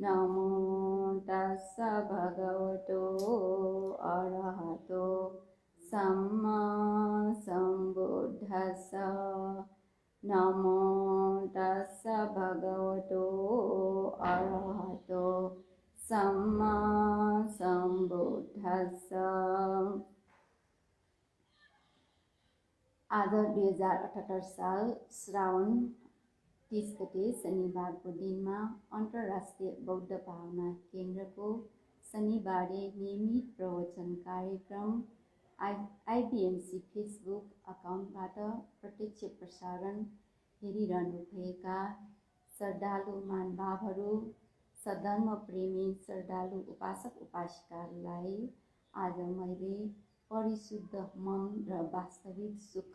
नमो तस्स भगवतो अरहतो सम्मा सम्बुद्धस्स नमो तस्स भगवतो अरहतो सम्मा सम्बुद्धस्स। आज 2078 साल श्रावण 30 गते शनिबारको दिनमा अन्तर्राष्ट्रिय बौद्ध भावना केन्द्रको शनिबारे नियमित प्रवचन कार्यक्रम आइबिएमसी फेसबुक अकाउन्टबाट प्रत्यक्ष प्रसारण हेरिरहनुभएका श्रद्धालु महानुभावहरू, सद्धर्म प्रेमी श्रद्धालु उपासक उपासिकाहरूलाई आज मैले परिशुद्ध मन र वास्तविक सुख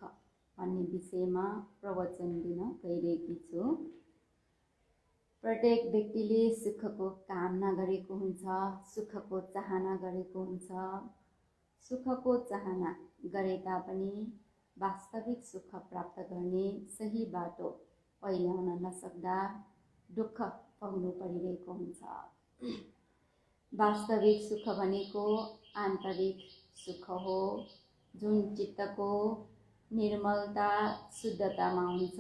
भन्ने विषयमा प्रवचन दिन गइरहेकी छु। प्रत्येक व्यक्तिले सुखको कामना गरेको हुन्छ, सुखको चाहना गरेको हुन्छ। सुखको चाहना गरे तापनि वास्तविक सुख प्राप्त गर्ने सही बाटो पहिल्याउन नसक्दा दुःख पाउनु परिरहेको हुन्छ। वास्तविक सुख भनेको आन्तरिक सुख हो, जुन चित्तको निर्मलता शुद्धतामा हुन्छ।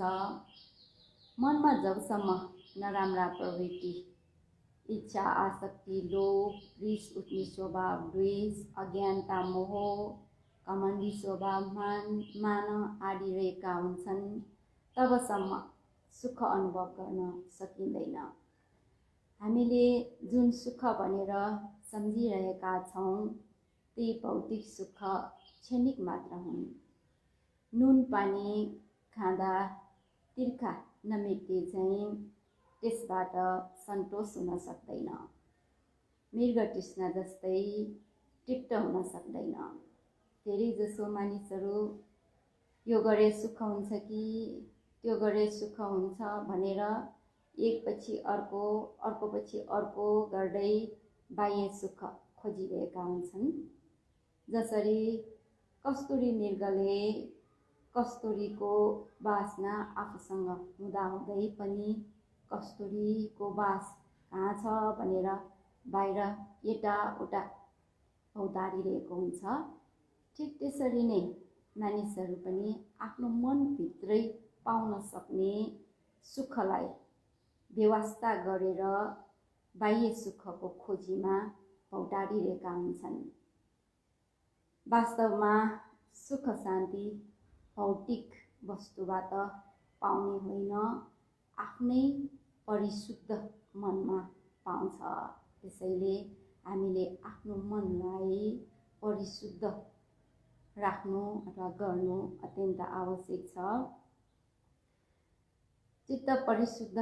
मनमा जबसम्म नराम्रा प्रवृत्ति, इच्छा, आसक्ति, लोभ, रिस उठ्ने स्वभाव, द्वेष, अज्ञानता, मोह, घमण्डी स्वभाव, मान आदि रहेका हुन्छन्, तबसम्म सुख अनुभव गर्न सकिँदैन। हामीले जुन सुख भनेर सम्झिरहेका छौँ ती भौतिक सुख क्षणिक मात्र हुन्। नुन पानी खाँदा तिर्खा नमेटे चाहिँ त्यसबाट सन्तोष हुन सक्दैन। मृग तृष्णा जस्तै तृप्त हुन सक्दैन। धेरै जसो मानिसहरू यो गरे सुख हुन्छ कि त्यो गरे सुख हुन्छ भनेर एकपछि अर्को अर्कोपछि अर्को गर्दै बाह्य सुख खोजिरहेका हुन्छन्। जसरी कस्तुरी मृगले कस्तुरीको बासना आफूसँग हुँदाहुँदै पनि कस्तुरीको बास कहाँ छ भनेर बाहिर यताउता औतारिरहेको हुन्छ। ठिक त्यसरी नै मानिसहरू पनि आफ्नो मनभित्रै पाउन सक्ने सुखलाई व्यवस्था गरेर बाह्य सुखको खोजीमा औतारिरहेका हुन्छन्। वास्तवमा सुख शान्ति भौतिक वस्तुबाट पाउने होइन, आफ्नै परिशुद्ध मनमा पाउँछ। त्यसैले हामीले आफ्नो मनलाई परिशुद्ध राख्नु अथवा गर्नु अत्यन्त आवश्यक छ। चित्त परिशुद्ध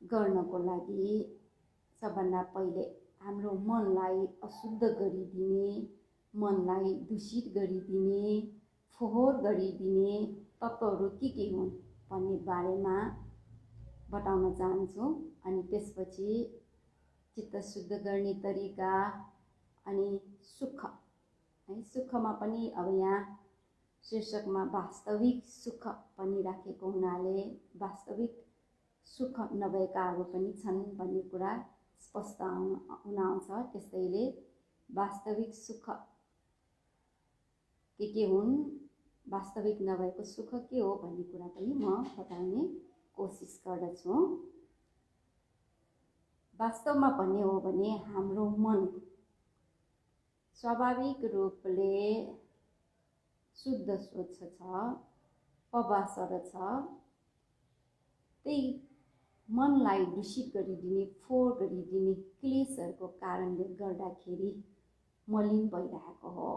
गर्नको लागि सबभन्दा पहिले हाम्रो मनलाई अशुद्ध गरिदिने, मनलाई दूषित गरिदिने, फोहोर गरिदिने तत्त्वहरू के हुन् भन्ने बारेमा बताउन चाहन्छु। अनि त्यसपछि चित्त शुद्ध गर्ने तरिका अनि सुख है, सुखमा पनि अब यहाँ शीर्षकमा वास्तविक सुख पनि राखेको हुनाले वास्तविक सुख नभएकाहरू पनि छन् भन्ने कुरा स्पष्ट हुन आउँछ। त्यसैले वास्तविक सुख के हुन्, वास्तविक नभएको सुख के हो भन्ने कुरा पनि म बताउने कोसिस गर्दछु। वास्तवमा भन्ने हो भने हाम्रो मन स्वाभाविक रूपले शुद्ध स्वच्छ छ, पवित्र छ। त्यही मनलाई दूषित गरिदिने, फोहोर गरिदिने क्लेशहरूको कारणले गर्दाखेरि मलिन भइरहेको हो।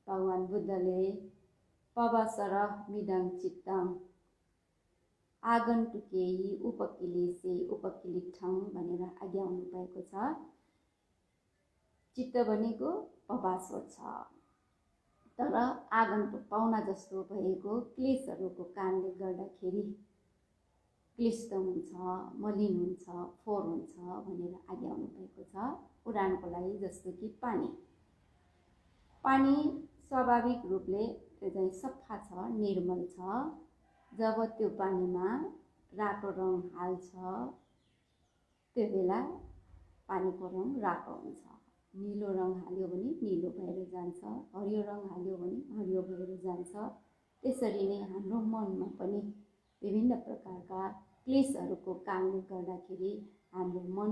भगवान बुद्धले पवित्र मिदं चित्तं आगन्तुकेहि उपकिलेशे उपकिलिठं भनेर आज्ञाउनु भएको छ। चित्त भनेको पवित्र छ, तर आगन्तुक पाहुना जस्तो भएको क्लेशहरूको कारणले गर्दाखेरि क्लिष्ट हुन्छ, मलिन हुन्छ, फोहोर हुन्छ भनेर आज्ञाउनु भएको छ। उदाहरणको लागि जस्तो कि पानी स्वाभाविक रूपले त्यो चाहिँ सफा छ, निर्मल छ। जब त्यो पानीमा रातो रङ हाल्छ त्यो बेला पानीको रङ रातो हुन्छ, नीलो रङ हाल्यो भने नीलो भएर जान्छ, हरियो रङ हाल्यो भने हरियो भएर जान्छ। त्यसरी नै हाम्रो मनमा पनि विभिन्न प्रकारका क्लेशहरूको कारणले गर्दाखेरि हाम्रो मन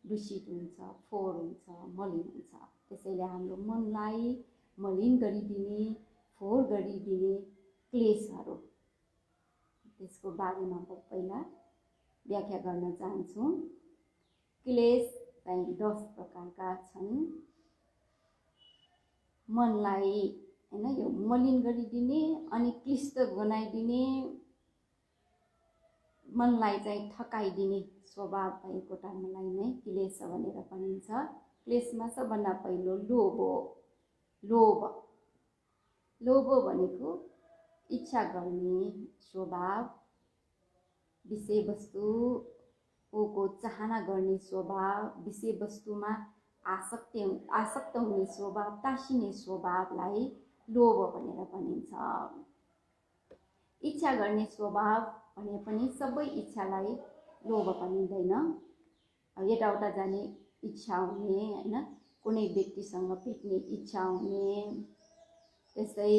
दूषित हुन्छ, फोहोर हुन्छ, मलिन हुन्छ। त्यसैले हाम्रो मनलाई मलिन गरिदिने, फोहोर गरिदिने क्लेशहरू, त्यसको बारेमा म पहिला व्याख्या गर्न चाहन्छु। क्लेश चाहिँ 10 प्रकारका छन्। मनलाई हैन यो मलिन गरिदिने अनि क्लिष्ट बनाइदिने, मनलाई चाहिँ थकाइदिने स्वभाव भएको कर्मलाई नै क्लेश भनेर भनिन्छ। क्लेशमा सबभन्दा पहिलो लोभ हो। लोभ भनेको इच्छा गर्ने स्वभाव, विषयवस्तुको चाहना गर्ने स्वभाव, विषयवस्तुमा आसक्त हुने स्वभाव, टाँसिने स्वभावलाई लोभ भनेर भनिन्छ। इच्छा गर्ने स्वभाव भने पनि सबै इच्छालाई लोभ भनिँदैन। यताउता जाने इच्छा हुने, हैन, कुनै व्यक्तिसँग भेट्ने इच्छा हुने, त्यस्तै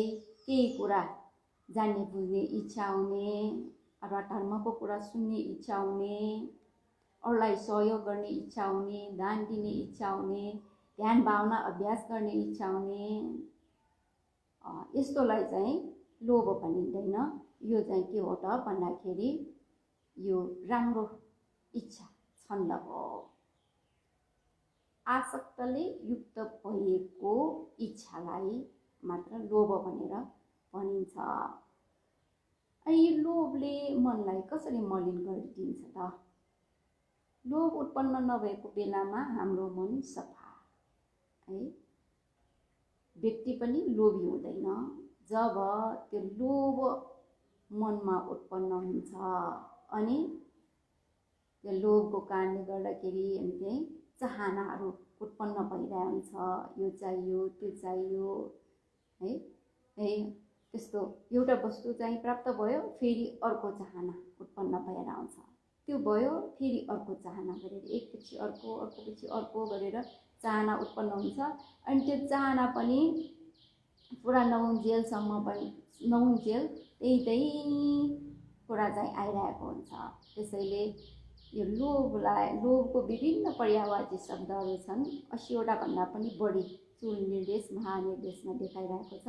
केही कुरा जान्ने बुझ्ने इच्छा हुने, अथवा धर्मको कुरा सुन्ने इच्छा हुने, अरूलाई सहयोग गर्ने इच्छा हुने, दान दिने इच्छा हुने, ध्यान भावना अभ्यास गर्ने इच्छा हुने, यस्तोलाई चाहिँ लोभ भनिँदैन। यो चाहिँ के हो त भन्दाखेरि यो राम्रो इच्छा छन्द हो। आसक्तले युक्त भएको इच्छालाई मात्र लोभ भनेर भनिन्छ। अनि यो लोभले मनलाई कसरी मलिन गरिदिन्छ त? लोभ उत्पन्न नभएको बेलामा हाम्रो मन सफा है, व्यक्ति पनि लोभी हुँदैन। जब त्यो लोभ मनमा उत्पन्न हुन्छ अनि त्यो लोभको कारणले गर्दाखेरि हामीले चाहनाहरू उत्पन्न भइरहेको हुन्छ। यो चाहियो, त्यो चाहियो है, त्यस्तो एउटा वस्तु चाहिँ प्राप्त भयो, फेरि अर्को चाहना उत्पन्न भएर आउँछ। त्यो भयो, फेरि अर्को चाहना गरेर एकपछि अर्को, अर्कोपछि अर्को गरेर चाहना उत्पन्न हुन्छ। अनि त्यो चाहना पनि पुरा नहुन्जेलसम्म पनि त्यही कुरा चाहिँ आइरहेको हुन्छ। त्यसैले यो लोभको विभिन्न पर्यायवाची शब्दहरू छन्। 80वटा भन्दा पनि बढी चूल निर्देश महानिर्देशमा देखाइरहेको छ।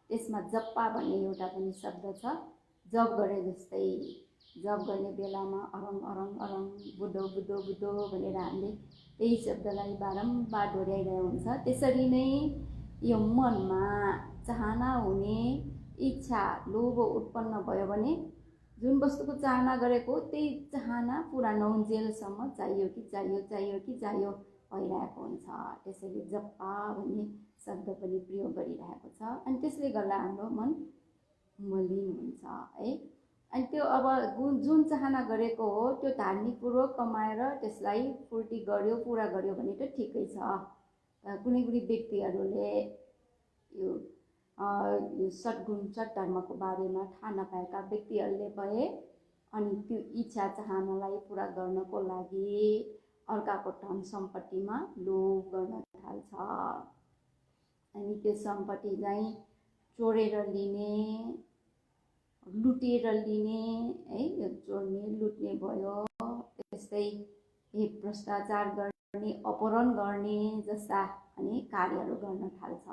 त्यसमा जप्पा भन्ने एउटा पनि शब्द छ। जप गरे जस्तै, जप गर्ने बेलामा अरङ अरङ अरङ बुद्धो बुद्धो बुद्धो भनेर हामीले त्यही शब्दलाई बारम्बार दोहोऱ्याइरहेको हुन्छ। त्यसरी नै यो मनमा चाहना हुने, इच्छा लोभ उत्पन्न भयो भने जुन वस्तुको चाहना गरेको त्यही चाहना पुरा नहुन्जेलसम्म चाहियो कि चाहियो भइरहेको हुन्छ। त्यसैले जप्पा भन्ने शब्द पनि प्रयोग गरिरहेको छ। अनि त्यसले गर्दा हाम्रो मन मलिन हुन्छ है। अनि त्यो अब जुन चाहना गरेको हो त्यो धार्मिकपूर्वक कमाएर त्यसलाई पूर्ति गर्यो, पुरा गर्यो भने त ठिकै छ। कुनै व्यक्तिहरूले यो सद्गुण सद्धर्मको बारेमा थाहा नपाएका व्यक्तिहरूले भए अनि त्यो इच्छा चाहनालाई पुरा गर्नको लागि अर्काको धन सम्पत्तिमा लोभ गर्न थाल्छ। अनि त्यो सम्पत्ति चाहिँ चोरेर लिने, लुटेर लिने है, यो चोर्ने लुट्ने भयो। त्यस्तै भ्रष्टाचार गर्ने, अपहरण गर्ने जस्ता अनि कार्यहरू गर्न थाल्छ।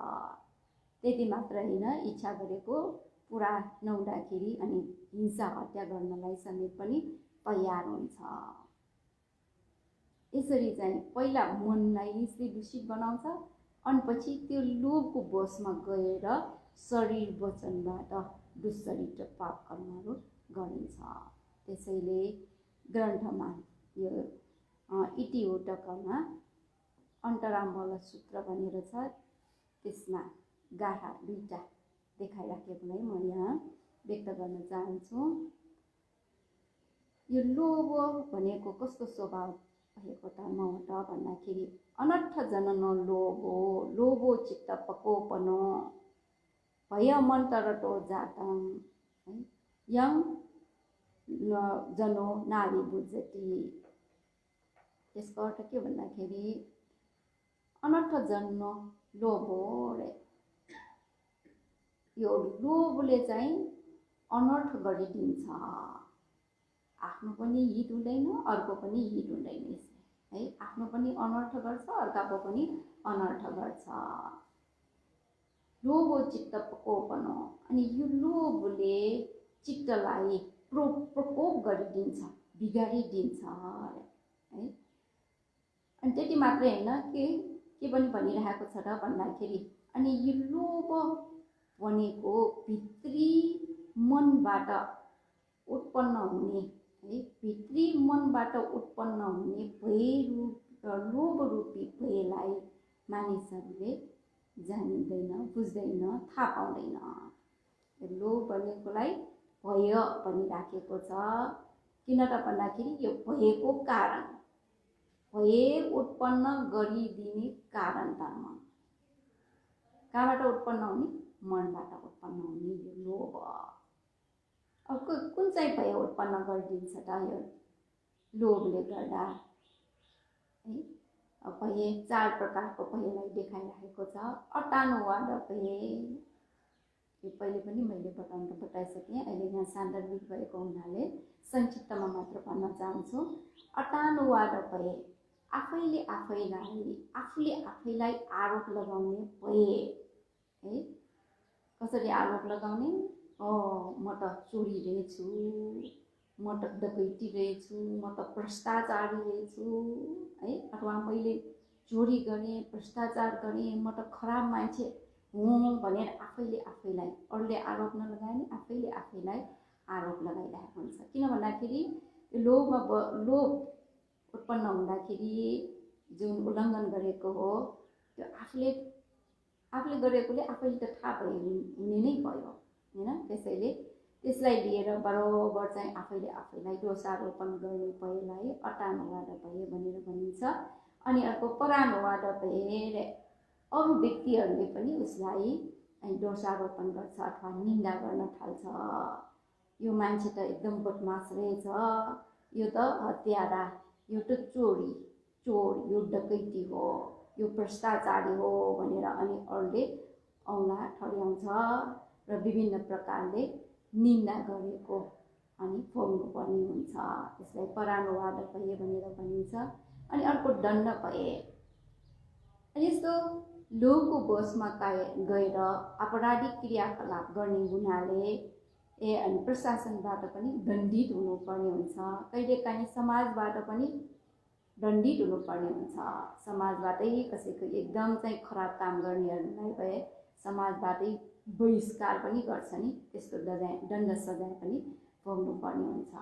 त्यति मात्र होइन, इच्छा गरेको पुरा नहुँदाखेरि अनि हिंसा हत्या गर्नलाई समेत पनि तयार हुन्छ। यसरी चाहिँ पहिला मनलाई दूषित बनाउँछ अनि पछि त्यो लोभको वशमा गएर शरीर वचनबाट दुश्चरित्र पाप कर्महरू गरिन्छ। त्यसैले ग्रन्थमा यो इतिवटकमा अन्तराम्बल सूत्र भनेर छ, त्यसमा गाथा 2टा देखाइराखेकोलाई म यहाँ व्यक्त गर्न चाहन्छु। यो लोभ भनेको कस्तो स्वभाव भएको धर्म हो त भन्दाखेरि अनर्थ जनन लोभो चित्त प्रकोपनो भयमन्तरतो जातं यं जनो नाभिभुजति। त्यसको अर्थ के भन्दाखेरि अनर्थ जन्म लोभ हो रे। यो लोभले चाहिँ अनर्थ गरिदिन्छ। आफ्नो पनि हित हुँदैन, अर्को पनि हित हुँदैन यसले है। आफ्नो पनि अनर्थ गर्छ, अर्काको पनि अनर्थ गर्छ। लोभ हो चित्त प्रकोपन हो। अनि यो लोभले चित्तलाई प्रकोप गरिदिन्छ, बिगारिदिन्छ है। अनि त्यति मात्रै होइन, के पनि भनिरहेको छ र भन्दाखेरि अनि यो लोभ भनेको भित्री मनबाट उत्पन्न हुने है, भित्री मनबाट उत्पन्न हुने लोभ रूपी भयलाई मानिसहरूले जानिँदैन, बुझ्दैन, थाहा पाउँदैन। लोभ भनेकोलाई भय भनिराखेको छ। किन त भन्दाखेरि यो भयको कारण, भय उत्पन्न गरिदिने कारण धर्म कहाँबाट उत्पन्न हुने? मनबाट उत्पन्न हुने यो लोभ। अब कुन चाहिँ भय उत्पन्न गरिदिन्छ त यो लोभले गर्दा है। अब भय 4 प्रकारको भयलाई देखाइराखेको छ। अटानुवाद भय, यो पहिले पनि मैले बताइसकेँ। अहिले यहाँ सान्दर्भिक भएको हुनाले संक्षिप्तमा मात्र भन्न चाहन्छु। अटानुवाद भय आफैले आफैलाई आरोप लगाउने भय है। कसरी आरोप लगाउने? म त चोरी रहेछु, म त डकैती रहेछु, म त भ्रष्टाचारी रहेछु है। अथवा मैले चोरी गरेँ, भ्रष्टाचार गरेँ, म त खराब मान्छे हुँ भनेर आफैले आफैलाई, अरूले आरोप नलगाए आफैले आफैलाई आरोप लगाइरहेको हुन्छ। किन भन्दाखेरि लोभ उत्पन्न हुँदाखेरि जुन उल्लङ्घन गरेको हो त्यो आफूले गरेकोले आफैले त थाहा हुने नै भयो हैन। त्यसैले त्यसलाई लिएर बराबर चाहिँ आफैले आफैलाई दोषारोपण गर्ने भयलाई अटानुवाद भय भनेर भनिन्छ। अनि अर्को परानुवाद भय, अरू व्यक्तिहरूले पनि उसलाई दोषारोपण गर्छ अथवा निन्दा गर्न थाल्छ। यो मान्छे त एकदम बदमास रहेछ, यो त हत्यारा, यो त चोर, यो डकैती हो, यो भ्रष्टाचारी हो भनेर अनि अरूले औँला ठड्याउँछ र विभिन्न प्रकारले निन्दा गरेको अनि भोग्नु पर्ने हुन्छ। त्यसलाई परानुवाद भय भनेर भनिन्छ। अनि अर्को दण्ड भय, यस्तो लोभको वशमा गएर आपराधिक क्रियाकलाप गर्ने हुनाले अनि प्रशासनबाट पनि दण्डित हुनुपर्ने हुन्छ। कहिलेकाहीँ समाजबाट पनि दण्डित हुनुपर्ने हुन्छ। समाजबाटै कसैको एकदम चाहिँ खराब काम गर्नेहरूलाई भए समाजबाटै बहिष्कार पनि गर्छ नि, त्यस्तो दण्ड सजाय पनि भोग्नुपर्ने हुन्छ।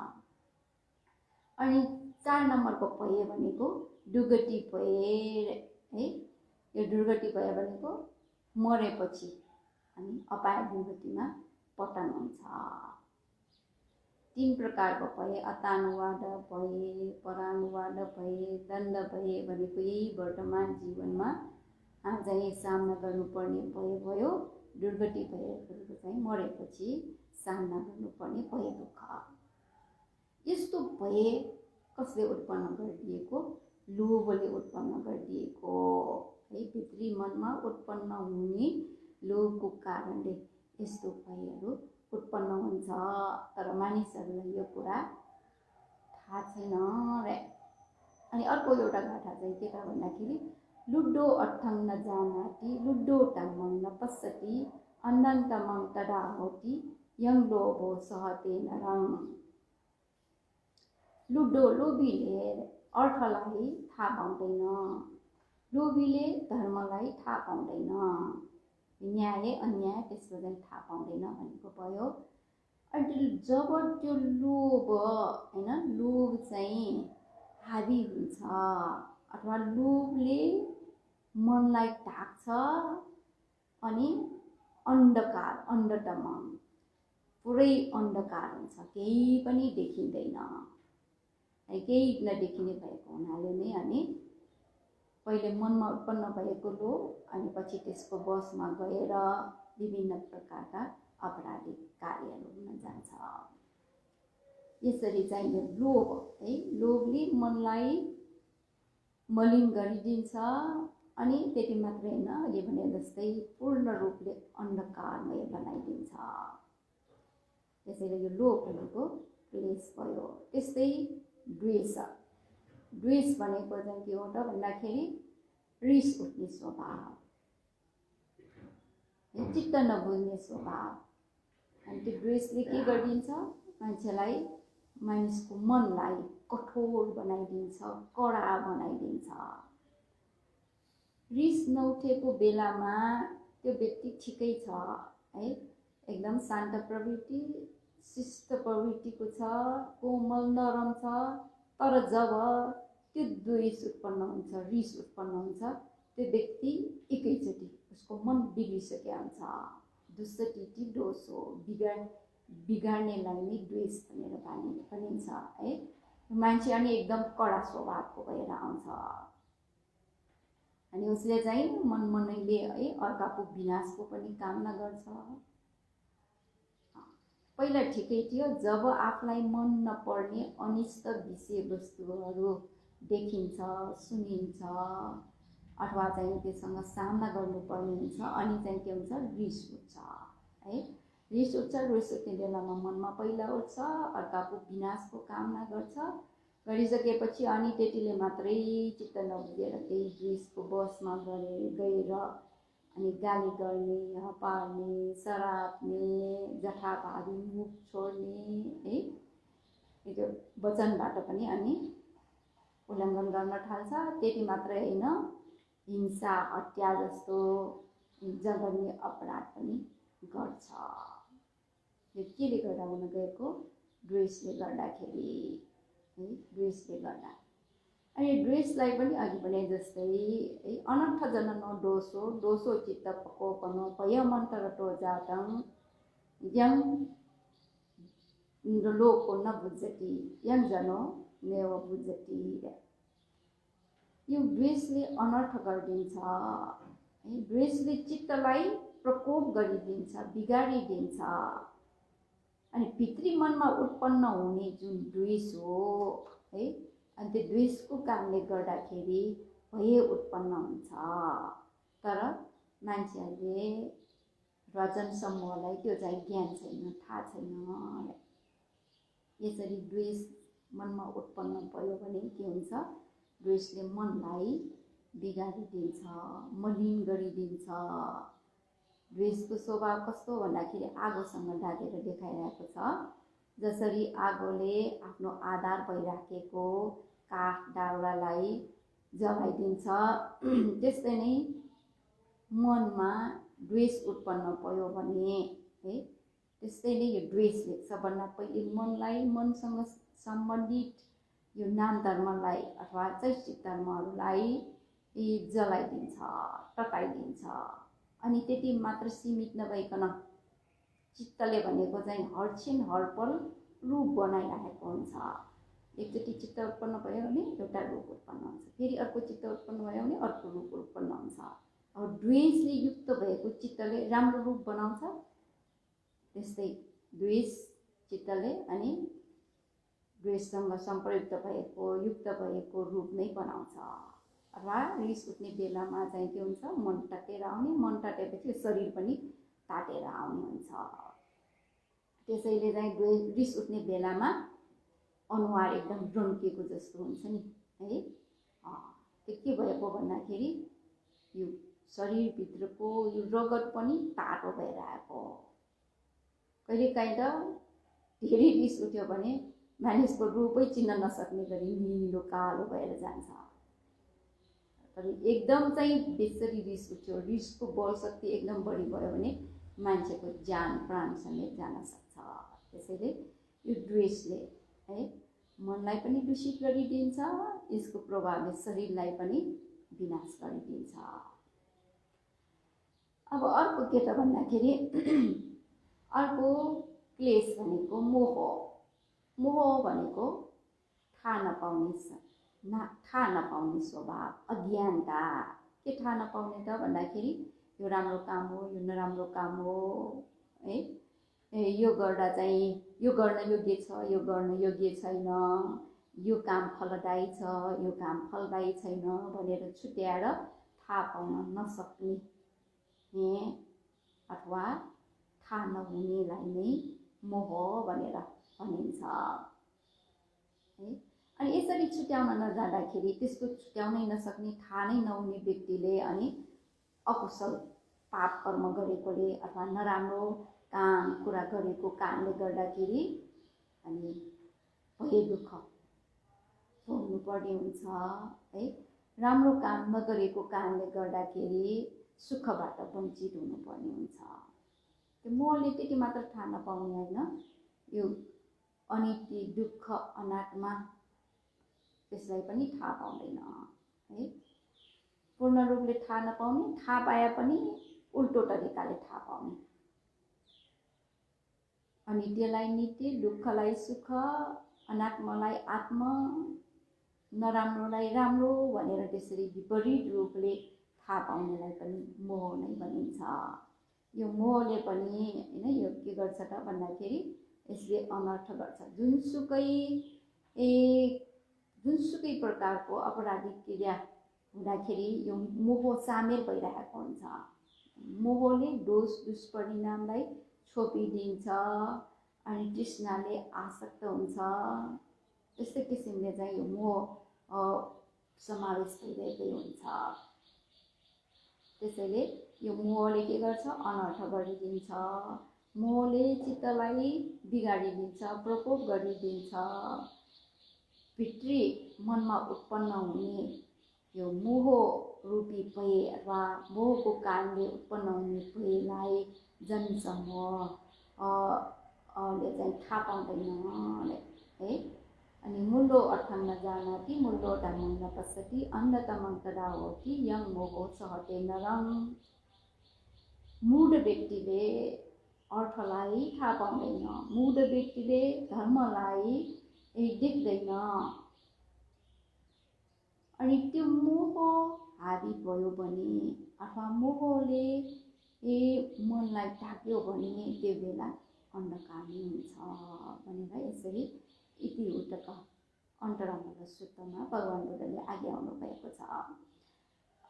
अनि 4 नम्बरको भय भनेको दुर्गति भय है। यो दुर्गति भय भनेको मरेपछि अनि अपाय दुर्गतिमा पतन हुन्छ। 3 प्रकारको भय, अटानुवाद भय, परानुवाद भय, दण्ड भय भनेको यही वर्तमान जीवनमा चाहिँ सामना गर्नुपर्ने भय भयो। दुर्गति भय भनेको चाहिँ मरेपछि सामना गर्नुपर्ने भय दुःख। यस्तो भय कसले उत्पन्न गरिदिएको? लोभले उत्पन्न गरिदिएको है। भित्री मनमा उत्पन्न हुने लोभको कारणले यस्तो भयहरू उत्पन्न हुन्छ। तर मानिसहरूलाई यो कुरा थाहा छैन रे। अनि अर्को एउटा गाथा चाहिँ के त भन्दाखेरि लुड्डो अर्थं न जानाति लुड्डो टम्मं न पश्यति अनन्तमं तदा होति यं लोभो सहते नरं। लुड्डो लोभीले अर्थलाई थाहा पाउँदैन, लोभीले धर्मलाई थाहा पाउँदैन, न्याय अन्याय त्यसको चाहिँ थाहा पाउँदैन भनेको भयो। अनि जब त्यो लोभ हैन, लोभ चाहिँ हावी हुन्छ अथवा लोभले मनलाई ढाक्छ अनि अन्धकार, अन्धतम पुरै अन्धकार हुन्छ, केही पनि देखिँदैन। केही नदेखिने भएको हुनाले नै अनि पहिले मनमा उत्पन्न भएको लोभ अनि पछि त्यसको वशमा गएर विभिन्न प्रकारका अपराधिक कार्यहरू हुन जान्छ। यसरी चाहिँ यो लोभ है, लोभले मनलाई मलिन गरिदिन्छ। अनि त्यति मात्र होइन, अहिले भने जस्तै पूर्ण रूपले अन्धकारमय बनाइदिन्छ। त्यसैले यो लोभ भनेको क्लेश भयो। त्यस्तै द्वेष, द्वेष भनेको चाहिँ के हो त भन्दाखेरि रिस उठ्ने स्वभाव, चित्त नबुझ्ने स्वभाव। अनि त्यो द्वेषले के गरिदिन्छ, मान्छेलाई, मानिसको मनलाई कठोर बनाइदिन्छ, कडा बनाइदिन्छ। रिस नउठेको बेलामा त्यो व्यक्ति ठिकै छ है, एकदम शान्त प्रवृत्ति, शिष्ट प्रवृत्तिको छ, कोमल नरम छ। तर जब त्यो द्वेष उत्पन्न हुन्छ, रिस उत्पन्न हुन्छ, त्यो व्यक्ति एकैचोटि उसको मन बिग्रिसकेको हुन्छ। दुष्टटी दोष हो, बिगार्नेलाई नै द्वेष भनेर भनिन्छ है। मान्छे अनि एकदम कडा स्वभावको भएर आउँछ। अनि उसले चाहिँ मनमनैले है अर्काको विनाशको पनि कामना गर्छ। पहिला ठिकै थियो, जब आफूलाई मन नपर्ने अनिष्ट विषयवस्तुहरू देखिन्छ, सुनिन्छ अथवा चाहिँ त्यससँग सामना गर्नुपर्ने हुन्छ, अनि चाहिँ के हुन्छ, रिस उठ्छ है। रिस उठ्छ, रिस उठ्ने बेलामा मनमा पहिला उठ्छ, अर्काको विनाशको कामना गर्छ। गरिसकेपछि अनि त्यतिले मात्रै चित्त नबुझेर त्यही रिसको बसमा गएर अनि गाली गर्ने, हपार्ने, सराप्ने, जथाभावी मुख छोड्ने है, त्यो वचनबाट पनि अनि उल्लङ्घन गर्न थाल्छ। त्यति मात्रै होइन, हिंसा, हत्या जस्तो जघन्य अपराध पनि गर्छ। यो केले गर्दा हुन गएको, द्वेषले गर्दाखेरि है, द्वेषले गर्दा। अनि द्वेषलाई पनि अघि भने जस्तै है, अनर्थ जननो दोषो, दोषो चित्त प्रकोपनो भयमन्तरतो जातं यं लोको न बुझति यं जनो नेव बुझति। यो द्वेषले अनर्थ गरिदिन्छ है, द्वेषले चित्तलाई प्रकोप गरिदिन्छ, बिगारिदिन्छ। अनि भित्री मनमा उत्पन्न हुने जुन द्वेष हो है, अनि त्यो द्वेषको कारणले गर्दाखेरि भय उत्पन्न हुन्छ। तर मान्छेहरूले र जनसमूहलाई त्यो चाहिँ ज्ञान छैन, थाहा छैन। यसरी द्वेष मनमा उत्पन्न भयो भने के हुन्छ, द्वेषले मनलाई बिगारिदिन्छ, मलिन गरिदिन्छ। द्वेषको स्वभाव कस्तो भन्दाखेरि आगोसँग दागेर देखाइरहेको छ। जसरी आगोले आफ्नो आधार भइराखेको काठ दाउरालाई जलाइदिन्छ, त्यस्तै नै मनमा द्वेष उत्पन्न भयो भने है, त्यस्तै नै यो द्वेषले सबभन्दा पहिले मनलाई, मनसँग सम्बन्धित यो नाम धर्मलाई अथवा चैतसिक धर्महरूलाई जलाइदिन्छ, टटाइदिन्छ। अनि त्यति मात्र सीमित नभइकन चित्तले भनेको चाहिँ हरछिन हरपल रूप बनाइरहेको हुन्छ। एकचोटि चित्त उत्पन्न भयो भने एउटा रूप उत्पन्न हुन्छ, फेरि अर्को चित्त उत्पन्न भयो भने अर्को रूप उत्पन्न हुन्छ। अब द्वेषले युक्त भएको चित्तले राम्रो रूप बनाउँछ, त्यस्तै द्वेष चित्तले अनि द्वेषसँग सम्प्रयुक्त भएको, युक्त भएको रूप नै बनाउँछ। अथवा रिस उठ्ने बेलामा चाहिँ के हुन्छ, मन तातेर आउने, मन तातेपछि शरीर पनि तातेर आउने हुन्छ। त्यसैले चाहिँ रिस उठ्ने बेलामा अनुहार एकदम रन्किएको जस्तो हुन्छ नि है। त्यो के भएको भन्दाखेरि यो शरीरभित्रको यो रगत पनि तातो भएर आएको। कहिलेकाहीँ त धेरै रिस उठ्यो भने मानिसको रूपै चिन्न नसक्ने गरी निलो कालो भएर जान्छ। तर एकदम चाहिँ बेसरी रिस उठ्यो, रिसको बल शक्ति एकदम बढी भयो भने मान्छेको ज्यान प्राण समेत जान सक्छ। त्यसैले यो द्वेषले है मनलाई पनि दूषित गरिदिन्छ, यसको प्रभावले शरीरलाई पनि विनाश गरिदिन्छ। अब अर्को के त भन्दाखेरि अर्को क्लेश भनेको मोह। मोह भनेको थाहा नपाउने स्वभाव, अज्ञानता। के थाहा नपाउने त भन्दाखेरि यो राम्रो काम हो, यो नराम्रो काम हो है, यो गर्दा चाहिँ यो गर्न योग्य छ, यो गर्न योग्य छैन, यो काम फलदायी छ, यो काम फलदायी छैन भनेर छुट्याएर थाहा पाउन नसक्ने अथवा थाहा नहुनेलाई नै मोह भनेर भनिन्छ है। अनि यसरी छुट्याउन नजाँदाखेरि त्यसको छुट्याउनै नसक्ने थाहा नै नहुने व्यक्तिले अनि अकुशल पाप कर्म गरेकोले अथवा नराम्रो काम कुरा गरेको कामले गर्दाखेरि अनि भए दुःख भोग्नु पर्ने हुन्छ है। राम्रो काम नगरेको कामले गर्दाखेरि सुखबाट वञ्चित हुनुपर्ने हुन्छ। त्यो मोहले त्यति मात्र थाहा नपाउने होइन, यो अनिति दुःख अनात्मा त्यसलाई पनि थाहा पाउँदैन है। पूर्ण रूपले थाहा नपाउने, थाहा पाए पनि उल्टो तरिकाले थाहा पाउने। अनित्यलाई नित्य, दुःखलाई सुख, अनात्मालाई आत्मा, नराम्रोलाई राम्रो भनेर त्यसरी विपरीत रूपले थाहा पाउनेलाई पनि मोह नै भनिन्छ। यो मोहले पनि हैन यो के गर्छ त भन्दाखेरि यसले अनर्थ गर्छ। जुनसुकै प्रकारको अपराधिक क्रिया हुँदाखेरि यो मोह सामेल भइरहेको हुन्छ। मोहले दोष दुष्परिणामलाई छोपिदिन्छ अनि तृष्णाले आसक्त हुन्छ। त्यस्तै किसिमले चाहिँ यो मोह समावेश भइरहेकै हुन्छ। त्यसैले यो मोहले के गर्छ, अनर्थ गरिदिन्छ। मोहले चित्तलाई बिगाडिदिन्छ, प्रकोप गरिदिन्छ। भित्री मनमा उत्पन्न हुने यो मोह रूपी भय अथवा मोहको कारणले उत्पन्न हुने भयलाई जनसमूहले चाहिँ थाहा पाउँदैन है। अनि मूलो अर्थं न जानाति मूलो धर्मं न पश्यति अन्धतमं तदा होति यं मोहो सहते नरं। मूढ व्यक्तिले अर्थलाई थाहा पाउँदैन, मूढ व्यक्तिले धर्मलाई देख्दैन। अनि त्यो मोह हावी भयो भने अथवा मोहले मनलाई ढाक्यो भने त्यो बेला अन्धकार नै हुन्छ भनेर यसरी इति उतक अन्तरङ्ग सूत्रमा भगवान बुद्धले आज्ञाउनु भएको छ।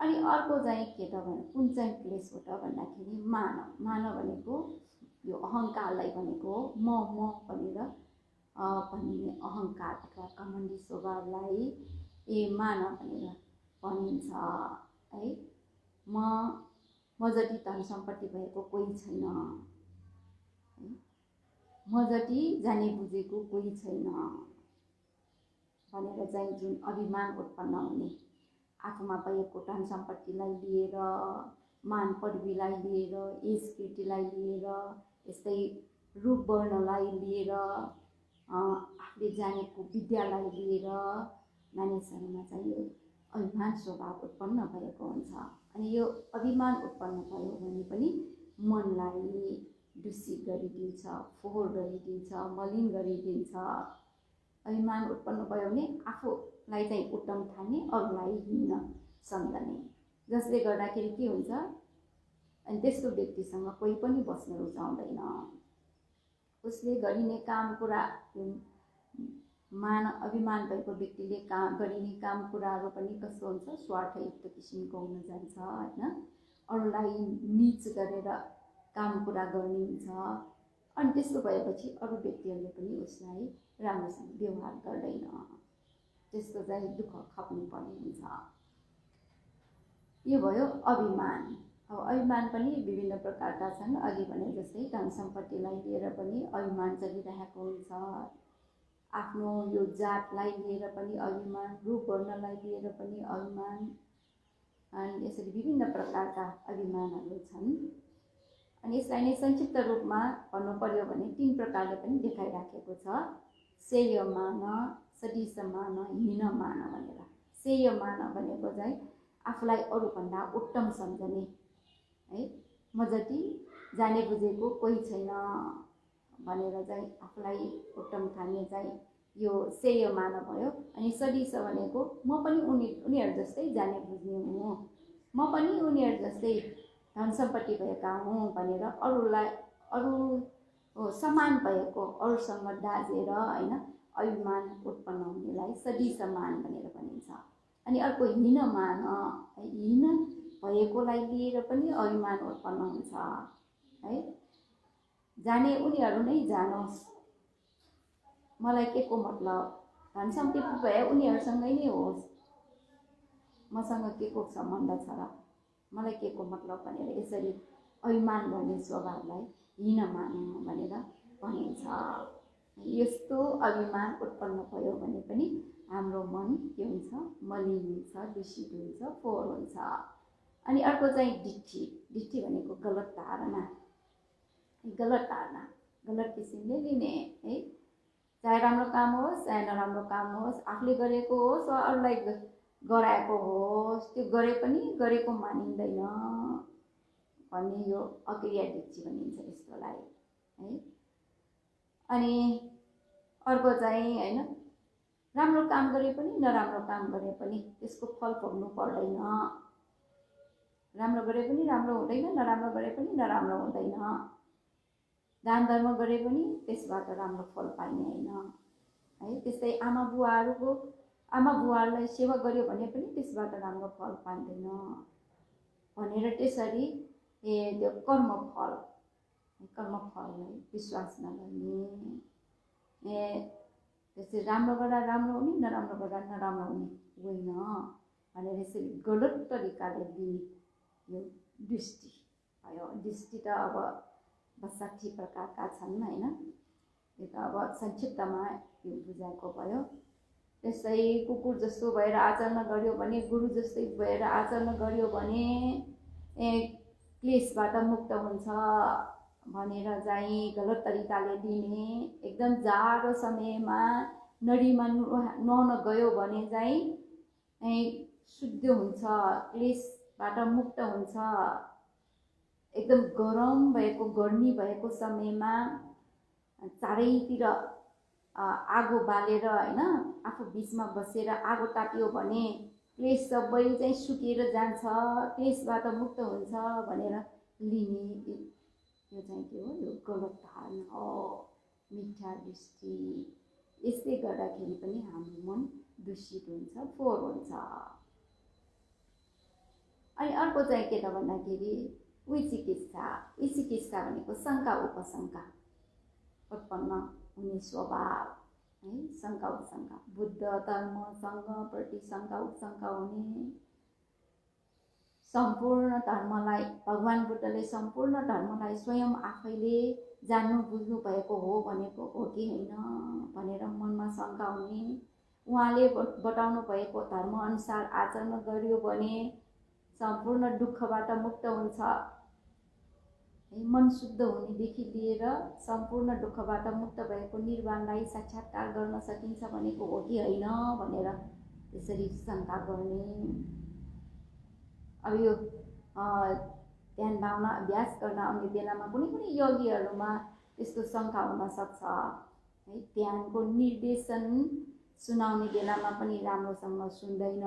अनि अर्को चाहिँ के त भने कुन चाहिँ क्लेश हो त भन्दाखेरि मानव भनेको यो अहङ्कारलाई भनेको म भनेर भनिने अहङ्कार अथवा कमण्डी स्वभावलाई मानव भनेर भनिन्छ है। म जति धन सम्पत्ति भएको कोही छैन, म जति जाने बुझेको कोही छैन भनेर चाहिँ जुन अभिमान उत्पन्न हुने, आफूमा भएको धन सम्पत्तिलाई लिएर, मान पदवीलाई लिएर, यश कीर्तिलाई लिएर, यस्तै रूप वर्णलाई लिएर, आफूले जानेको विद्यालाई लिएर मानिसहरूमा चाहिँ यो अभिमान स्वभाव उत्पन्न भएको हुन्छ। अनि यो अभिमान उत्पन्न भयो भने पनि मनलाई दूषित गरिदिन्छ, फोहोर गरिदिन्छ, मलिन गरिदिन्छ। अभिमान उत्पन्न भयो भने आफूलाई चाहिँ उत्तम ठान्ने, अरूलाई हीन सम्झने, जसले गर्दाखेरि के हुन्छ अनि त्यस्तो व्यक्तिसँग कोही पनि बस्न रुचाउँदैन। उसले गरिने काम कुरा अभिमान भएको व्यक्तिले गरिने काम कुराहरू पनि कस्तो हुन्छ, स्वार्थयुक्त किसिमको हुन जान्छ होइन। अरूलाई नीच गरेर काम कुरा गर्ने हुन्छ। अनि त्यस्तो भएपछि अरू व्यक्तिहरूले पनि उसलाई राम्रोसँग व्यवहार गर्दैन, त्यस्तो चाहिँ दुःख खप्नु पर्ने हुन्छ। यो भयो अभिमान। अब अभिमान पनि विभिन्न प्रकारका छन्। अघि भने जस्तै धन सम्पत्तिलाई लिएर पनि अभिमान चलिरहेको हुन्छ, आफ्नो यो जातलाई लिएर पनि अभिमान, रूप वर्णलाई लिएर पनि अभिमान, अनि यसरी विभिन्न प्रकारका अभिमानहरू छन्। अनि यसलाई नै संक्षिप्त रूपमा भन्नु पर्यो भने 3 प्रकारले पनि देखाइराखेको छ। श्रेयमान, सदिशमान, हीनमान भनेर। श्रेयमान भनेको चाहिँ आफूलाई अरूभन्दा उत्तम सम्झने है। म जति जाने बुझेको कोही छैन भनेर चाहिँ आफूलाई उत्तम ठान्ने चाहिँ यो श्रेयमान भयो। अनि सदिश भनेको म पनि उनीहरू जस्तै जाने बुझ्ने हुँ, म पनि उनीहरू जस्तै धन सम्पत्ति भएका हुँ भनेर अरू समान भएको, अरूसँग दाजेर होइन, अभिमान उत्पन्न हुनेलाई सदिसमान भनेर भनिन्छ। अनि अर्को हीनमान, हीन भएकोलाई लिएर पनि अभिमान उत्पन्न हुन्छ है। जाने उनीहरू नै जानोस्, मलाई के को मतलब, धन सम्पत्ति भए उनीहरूसँगै नै होस्, मसँग के को सम्बन्ध छ र, मलाई के को मतलब भनेर यसरी अभिमान गर्ने स्वभावलाई हीनमान भनेर भनिन्छ। यस्तो अभिमान उत्पन्न भयो भने पनि हाम्रो मन के हुन्छ, मलिन हुन्छ, दूषित हुन्छ, फोहोर हुन्छ। अनि अर्को चाहिँ डिट्ठी। डिट्ठी भनेको गलत धारणा, गलत धारणा, गलत किसिमले लिने है। चाहे राम्रो काम होस् चाहे नराम्रो काम होस्, आफूले गरेको होस् वा अरूलाई गराएको होस्, त्यो गरे पनि गरेको मानिँदैन भन्ने यो अक्रिया डिट्ठी भनिन्छ यस्तोलाई है। अनि अर्को चाहिँ हैन, राम्रो काम गरे पनि नराम्रो काम गरे पनि त्यसको फल भोग्नु पर्दैन। राम्रो गरे पनि राम्रो हुँदैन, नराम्रो गरे पनि नराम्रो हुँदैन। दान धर्म गरे पनि त्यसबाट राम्रो फल पाइने होइन है। त्यस्तै आमा बुवाहरूलाई सेवा गर्यो भने पनि त्यसबाट राम्रो फल पाइँदैन भनेर त्यसरी त्यो कर्मफललाई विश्वास नगर्ने। त्यसरी राम्रो गर्दा राम्रो हुने, नराम्रो गर्दा नराम्रो हुने होइन भनेर यसरी गलत तरिकाले दिने यो दृष्टि भयो। दृष्टि त अब 60 प्रकारका छन् होइन, यो त अब संक्षिप्तमा यो बुझाएको भयो। त्यसै कुकुर जस्तो भएर आचरण गर्यो भने, गुरु जस्तै भएर आचरण गर्यो भने क्लेशबाट मुक्त हुन्छ भनेर चाहिँ गलत तरिकाले दिने। एकदम जाडो समयमा नदीमा नुहाउन गयो भने चाहिँ शुद्ध हुन्छ, क्लेशबाट मुक्त हुन्छ। एकदम गरम भएको, गर्मी भएको समयमा चारैतिर आगो बालेर होइन, आफू बिचमा बसेर आगो ताप्यो भने क्लेश सबै चाहिँ सुकेर जान्छ, क्लेशबाट मुक्त हुन्छ भनेर लिने। यो चाहिँ के हो, यो गलत धारणा हो, मिथ्या दृष्टि। यसले गर्दाखेरि पनि हाम्रो मन दूषित हुन्छ, फोहोर हुन्छ। अनि अर्को चाहिँ के त भन्दाखेरि विचिकित्सा। विचिकित्सा भनेको शङ्का उपशङ्का उत्पन्न हुने स्वभाव है। शङ्का उपशङ्का, बुद्ध धर्मसँगप्रति शङ्का उपशङ्का हुने। सम्पूर्ण धर्मलाई, भगवान बुद्धले सम्पूर्ण धर्मलाई स्वयं आफैले जान्नु बुझ्नु भएको हो भनेको हो कि होइन भनेर मनमा शङ्का हुने। उहाँले बताउनु भएको धर्म अनुसार आचरण गर्यो भने सम्पूर्ण दुःखबाट मुक्त हुन्छ, मन शुद्ध हुनेदेखि लिएर सम्पूर्ण दुःखबाट मुक्त भएको निर्वाणलाई साक्षात्कार गर्न सकिन्छ भनेको हो कि होइन भनेर त्यसरी शङ्का गर्ने। अब यो ध्यान भावना अभ्यास गर्न आउने बेलामा कुनै योगीहरूमा त्यस्तो शङ्का हुन सक्छ है। ध्यानको निर्देशन सुनाउने बेलामा पनि राम्रोसँग सुन्दैन,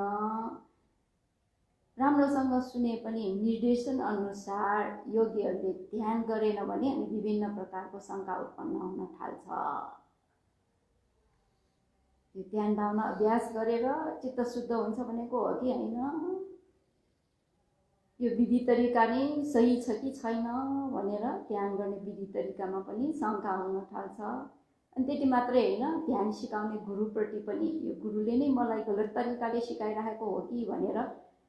राम्रोसँग सुने पनि निर्देशन अनुसार योगीहरूले ध्यान गरेन भने अनि विभिन्न प्रकारको शङ्का उत्पन्न हुन थाल्छ। यो ध्यान भावना अभ्यास गरेर चित्त शुद्ध हुन्छ भनेको हो कि होइन, यो विधि तरिका नै सही छ कि छैन भनेर ध्यान गर्ने विधि तरिकामा पनि शङ्का हुन थाल्छ। अनि त्यति मात्रै होइन, ध्यान सिकाउने गुरुप्रति पनि यो गुरुले नै मलाई गलत तरिकाले सिकाइरहेको हो कि भनेर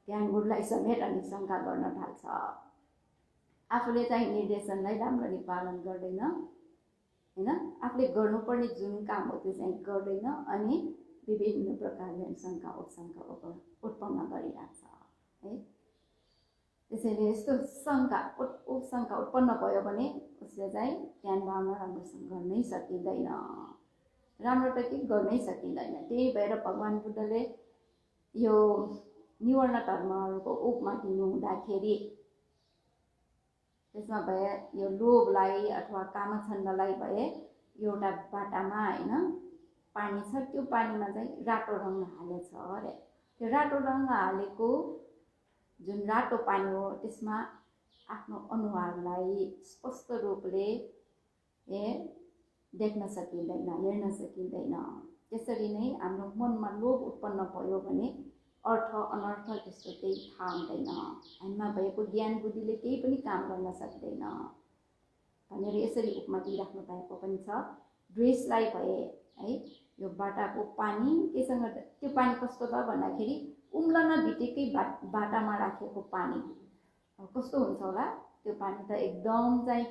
ध्यान गुरुलाई समेत अनि शङ्का गर्न थाल्छ। आफूले चाहिँ निर्देशनलाई राम्ररी पालन गर्दैन होइन, आफूले गर्नुपर्ने जुन काम हो त्यो चाहिँ गर्दैन अनि विभिन्न प्रकारले शङ्का उपशङ्का उत्पन्न गरिरहेछ है। त्यसैले यस्तो शङ्का उपशङ्का उत्पन्न भयो भने उसले चाहिँ ध्यान भावना राम्रोसँग गर्नै सकिँदैन, राम्रो त के गर्नै सकिँदैन। त्यही भएर भगवान बुद्धले यो निवर्ण धर्महरूको उपमा दिनुहुँदाखेरि त्यसमा भए यो लोभलाई अथवा कामछन्दलाई भए एउटा बाटामा होइन पानी छ, त्यो पानीमा चाहिँ रातो रङ हालेछ अरे। त्यो रातो रङ हालेको जुन रातो पानी हो त्यसमा आफ्नो अनुहारलाई स्पष्ट रूपले देख्न सकिँदैन, हेर्न सकिँदैन। त्यसरी नै हाम्रो मनमा लोभ उत्पन्न भयो भने अर्थ अनर्थ त्यस्तो केही थाहा हुँदैन, हामीमा भएको ज्ञान बुद्धिले केही पनि काम गर्न सक्दैन भनेर यसरी उपमा दिइराख्नु भएको पनि छ। ड्रेसलाई भए है, यो बाटाको पानी केसँग, त्यो पानी कस्तो छ भन्दाखेरि उम्लन बित्तिकै बाटामा राखेको पानी कस्तो हुन्छ होला, त्यो पानी त एकदम चाहिँ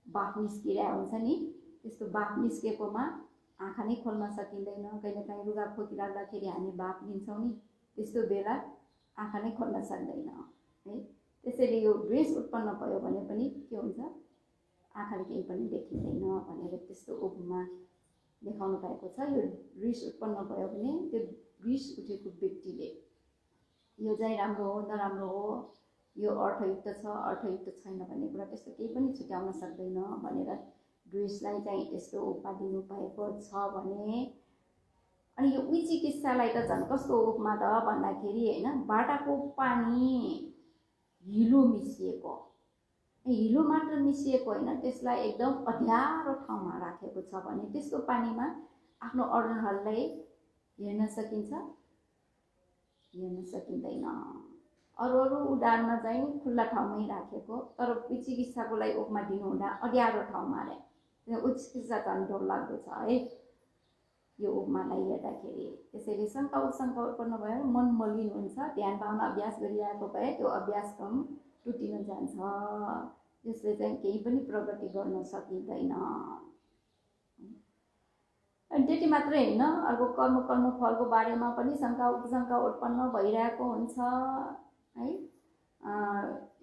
बाफ निस्किरहेको हुन्छ नि, त्यस्तो बाफ निस्केकोमा आँखा नै खोल्न सकिँदैन। कहिलेकाहीँ लुगा खोकिराख्दाखेरि हामी बाफ लिन्छौँ नि, त्यस्तो बेला आँखा नै खोल्न सक्दैन है। त्यसैले यो ड्रेस उत्पन्न भयो भने पनि के हुन्छ, आँखाले केही पनि देखिँदैन भनेर त्यस्तो उपमा देखाउनु भएको छ। यो रिस उत्पन्न भयो भने त्यो रिस उठेको व्यक्तिले यो चाहिँ राम्रो हो नराम्रो हो, यो अर्थयुक्त छ अर्थयुक्त छैन भन्ने कुरा त्यस्तो केही पनि छुट्याउन सक्दैन भनेर ड्रेसलाई चाहिँ त्यस्तो उपमा दिनु भएको छ भने। अनि यो विचिकित्सालाई त झन् कस्तो उपमा त भन्दाखेरि होइन, बाटाको पानी हिलो मिसिएको, हिलो मात्र मिसिएको होइन, त्यसलाई एकदम अँध्यारो ठाउँमा राखेको छ भने त्यस्तो पानीमा आफ्नो अनुहारलाई हेर्न सकिन्छ, हेर्न सकिँदैन। अरू उदाहरण चाहिँ खुल्ला ठाउँमै राखेको, तर विचिकित्साको लागि उपमा दिनुहुँदा अँध्यारो ठाउँमा रे, विचिकित्सा झन् डर लाग्दो छ है यो उपमालाई हेर्दाखेरि। त्यसैले शङ्का उत्पन्न भयो, मन मलिन हुन्छ, ध्यान भावना अभ्यास गरिरहेको भए त्यो अभ्यास क्रम टुटिन जान्छ, त्यसले चाहिँ केही पनि प्रगति गर्न सकिँदैन। अनि त्यति मात्रै होइन, अर्को कर्म फलको बारेमा पनि शङ्का उपशङ्का उत्पन्न भइरहेको हुन्छ है।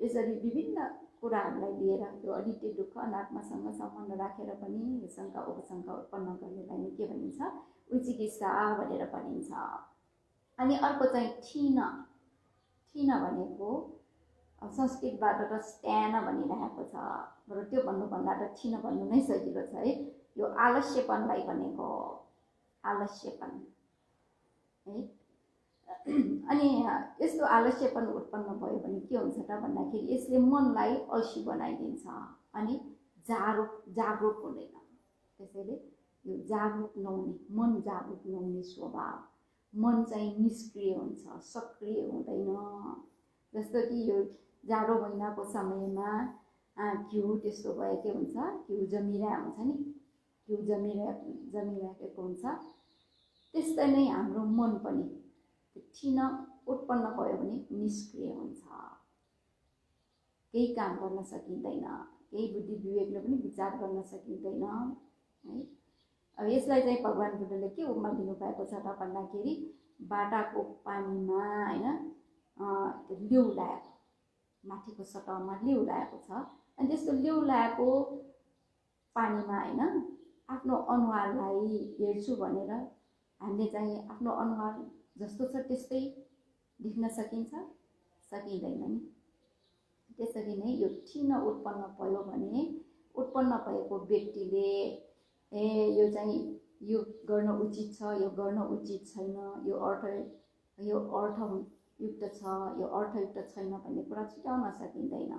यसरी विभिन्न कुराहरूलाई लिएर त्यो अनित्य दुःख अनात्मासँग सम्बन्ध राखेर पनि शङ्का उपशङ्का उत्पन्न गर्नेलाई नै के भनिन्छ, विचिकित्सा भनेर भनिन्छ। अनि अर्को चाहिँ ठिन भनेको संस्कृतबाट त स्ट्यान भनिरहेको छ, तर त्यो भन्नुभन्दा त ठिन भन्नु नै सजिलो छ है। यो आलस्यपनलाई भनेको आलस्यपन है। अनि यस्तो आलस्यपन उत्पन्न भयो भने के हुन्छ त भन्दाखेरि यसले मनलाई अल्छी बनाइदिन्छ अनि जागरुक हुँदैन। त्यसैले यो जागरुक नहुने, मन जागरुक नहुने स्वभाव, मन चाहिँ निष्क्रिय हुन्छ, सक्रिय हुँदैन। जस्तो कि यो जाडो महिनाको समयमा घिउ त्यस्तो भए के हुन्छ, घिउ जमिरहेको हुन्छ नि, घिउ जमिरहेको हुन्छ। त्यस्तै नै हाम्रो मन पनि ठिन उत्पन्न भयो भने निष्क्रिय हुन्छ, केही काम गर्न सकिँदैन, केही बुद्धि विवेकले पनि विचार गर्न सकिँदैन है। अब यसलाई चाहिँ भगवान् बुद्धले के उपमा दिनुभएको छ त भन्दाखेरि बाटाको पानीमा होइन लेउलाएको, माथिको सतहमा लेउलाएको छ, अनि त्यस्तो लेउलाएको पानीमा होइन आफ्नो अनुहारलाई हेर्छु भनेर हामीले चाहिँ आफ्नो अनुहार जस्तो छ त्यस्तै देख्न सकिन्छ, सकिँदैन नि। त्यसरी नै यो ठिन उत्पन्न भयो भने उत्पन्न भएको व्यक्तिले यो चाहिँ यो गर्न उचित छ, यो गर्न उचित छैन, यो अर्थयुक्त छ, यो अर्थयुक्त छैन भन्ने कुरा छुट्याउन सकिँदैन।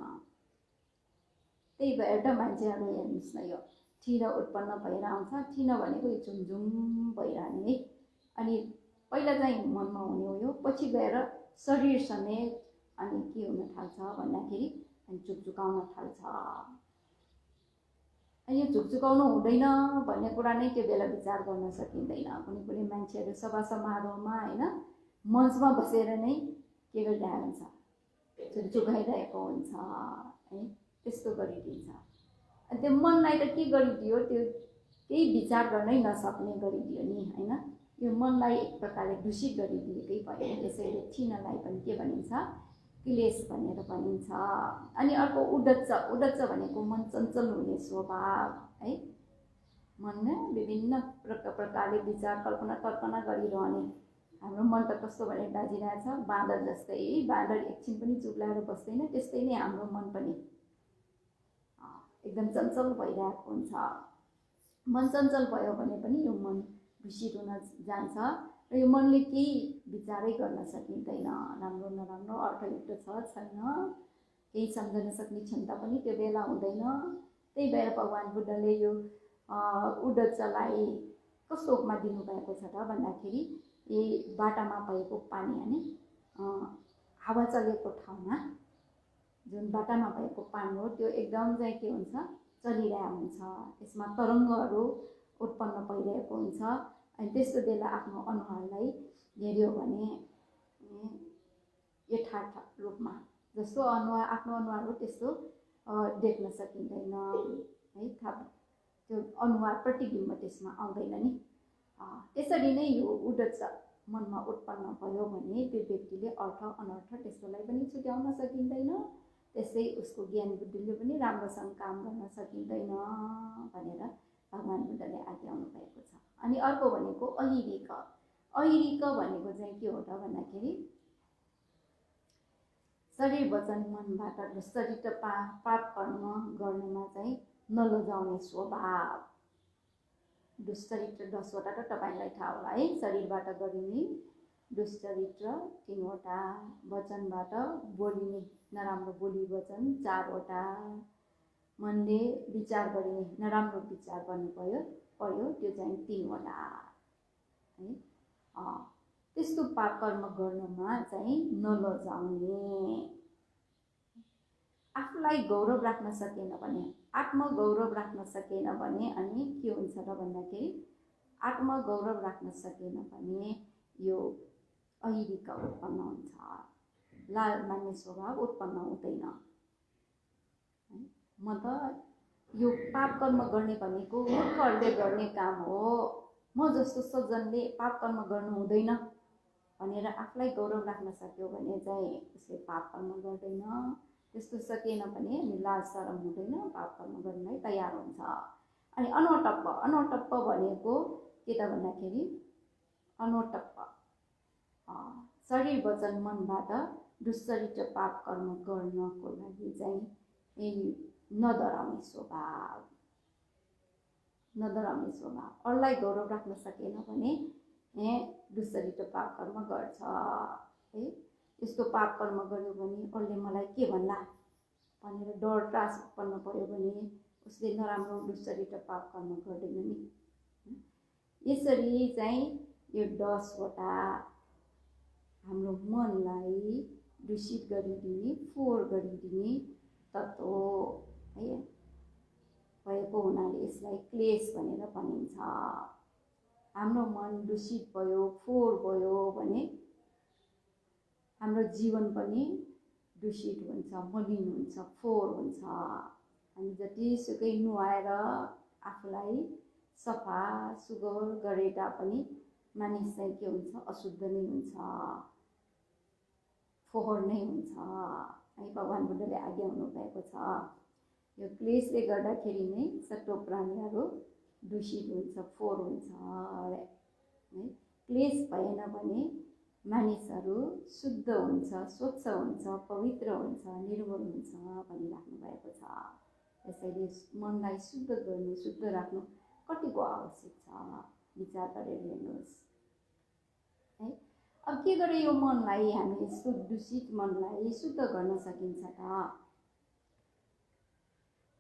त्यही भएर त मान्छेहरू हेर्नुहोस् न, यो ठिन उत्पन्न भएर आउँछ। ठिन भनेको यो झुमझुम भइरहने है। अनि पहिला चाहिँ मनमा हुने हो यो, पछि गएर शरीर समेत अनि के हुन थाल्छ भन्दाखेरि अनि झुकझुकाउन थाल्छ। अनि यो झुकझुकाउनु हुँदैन भन्ने कुरा नै त्यो बेला विचार गर्न सकिँदैन। कुनै मान्छेहरू सभा समारोहमा होइन मञ्चमा बसेर नै के गरिरहेको हुन्छ, झुकझुकाइरहेको हुन्छ है, त्यस्तो गरिदिन्छ। अनि त्यो मनलाई त के गरिदियो, त्यो केही विचार गर्नै नसक्ने गरिदियो नि होइन। यो मनलाई एक प्रकारले दूषित गरिदिएकै भयो। त्यसैले ठिनलाई पनि के भनिन्छ, क्लेश भनेर भनिन्छ। अनि अर्को उडच्च भनेको मन चञ्चल हुने स्वभाव है। मन विभिन्न प्रकारले विचार कल्पना गरिरहने। हाम्रो मन त कस्तो भने बाजिरहेछ, बाँदर जस्तै, बाँदर एकछिन पनि चुप लागेर बस्दैन, त्यस्तै नै हाम्रो मन पनि एकदम चञ्चल भइरहेको हुन्छ। मन चञ्चल भयो भने पनि यो मन दूषित हुन जान्छ र यो मनले केही विचारै गर्न सकिँदैन, राम्रो नराम्रो, अर्थयुक्त छ छैन, केही सम्झन सक्ने क्षमता पनि त्यो बेला हुँदैन। त्यही भएर भगवान् बुद्धले यो उडचलाई कस्तो उपमा दिनुभएको छ त भन्दाखेरि बाटामा भएको पानी अनि हावा चलेको ठाउँमा जुन बाटामा भएको पानी हो त्यो एकदम चाहिँ के हुन्छ, चलिरहेको हुन्छ, त्यसमा तरङ्गहरू उत्पन्न भइरहेको हुन्छ। अनि त्यस्तो बेला आफ्नो अनुहारलाई हेऱ्यो भने यथार्थ रूपमा जस्तो आफ्नो अनुहार हो त्यस्तो देख्न सकिँदैन है, त्यो अनुहार प्रतिबिम्ब त्यसमा आउँदैन नि। त्यसरी नै यो उडच मनमा उत्पन्न भयो भने त्यो व्यक्तिले अर्थ अनर्थ त्यस्तोलाई पनि छुट्याउन सकिँदैन, त्यसै उसको ज्ञान बुद्धिले पनि राम्रोसँग काम गर्न सकिँदैन भनेर भगवान् बुद्धले आज्ञाउनु भएको छ। अनि अर्को भनेको अहिरिक। अहिरिक भनेको चाहिँ के हो त भन्दाखेरि शरीर वचन मनबाट दुष्चरित पाप कर्म गर्नमा चाहिँ नलजाउने स्वभाव। दुष्चरित्र 10वटा त तपाईलाई थाहा होला है। शरीरबाट गरिने दुष्चरित्र 3वटा, वचनबाट बोलिने नराम्रो बोली वचन 4वटा, मनले विचार गरिने नराम्रो विचार गर्नु पर्यो त्यो चाहिँ 3वटा है। त्यस्तो पाप कर्म गर्नमा चाहिँ नलजाउने, आफूलाई गौरव राख्न सकेन भने, आत्मगौरव राख्न सकेन भने अनि के हुन्छ र भन्दाखेरि आत्मगौरव राख्न सकेन भने यो अहिरिक उत्पन्न हुन्छ, लाज मान्ने स्वभाव उत्पन्न हुँदैन। म त यो पाप कर्म गर्ने भनेको मूर्खहरूले गर्ने काम हो, म जस्तो सज्जनले पाप कर्म गर्नु हुँदैन भनेर आफूलाई गौरव राख्न सक्यो भने चाहिँ उसले पाप कर्म गर्दैन। त्यस्तो सकेन भने अनि लाज शरम हुँदैन, पाप कर्म गर्नलाई तयार हुन्छ। अनि अनोटप्प, अनोटप्प भनेको के त भन्दाखेरि अनोटप्प शरीर वचन मनबाट दुष्चरित्र पाप कर्म गर्नको लागि चाहिँ नडराउने स्वभाव, नडराउने स्वभाव। अरूलाई गौरव राख्न सकेन भने दुष्चरित्र पाप कर्म गर्छ है। यस्तो पाप कर्म गर्यो भने अरूले मलाई के भन्ला भनेर डर त्रास उत्पन्न भयो भने उसले नराम्रो दुष्चरित्र पाप कर्म गर्दैन नि। यसरी चाहिँ यो 10वटा हाम्रो मनलाई दूषित गरिदिने, फोहोर गरिदिने तत्त्व है भएको हुनाले यसलाई क्लेश भनेर भनिन्छ। हाम्रो मन दूषित भयो, फोहोर भयो भने हाम्रो जीवन पनि दूषित हुन्छ, मलिन हुन्छ, फोहोर हुन्छ। हामी जतिसुकै नुहाएर आफूलाई सफा सुग्घर गरे तापनि मानिस चाहिँ के हुन्छ, अशुद्ध नै हुन्छ, फोहोर नै हुन्छ है। भगवान् बुद्धले आज्ञाउनु भएको छ। यो क्लेशले गर्दाखेरि नै सट्टो प्राणीहरू दूषित हुन्छ, फोहोर हुन्छ है। क्लेश भएन भने मानिसहरू शुद्ध हुन्छ, स्वच्छ हुन्छ, पवित्र हुन्छ, निर्मल हुन्छ भनिराख्नु भएको छ। त्यसैले मनलाई शुद्ध गर्नु, शुद्ध राख्नु कतिको आवश्यक छ विचार गरेर हेर्नुहोस् है। अब के गरे यो मनलाई हामी दूषित मनलाई शुद्ध गर्न सकिन्छ त?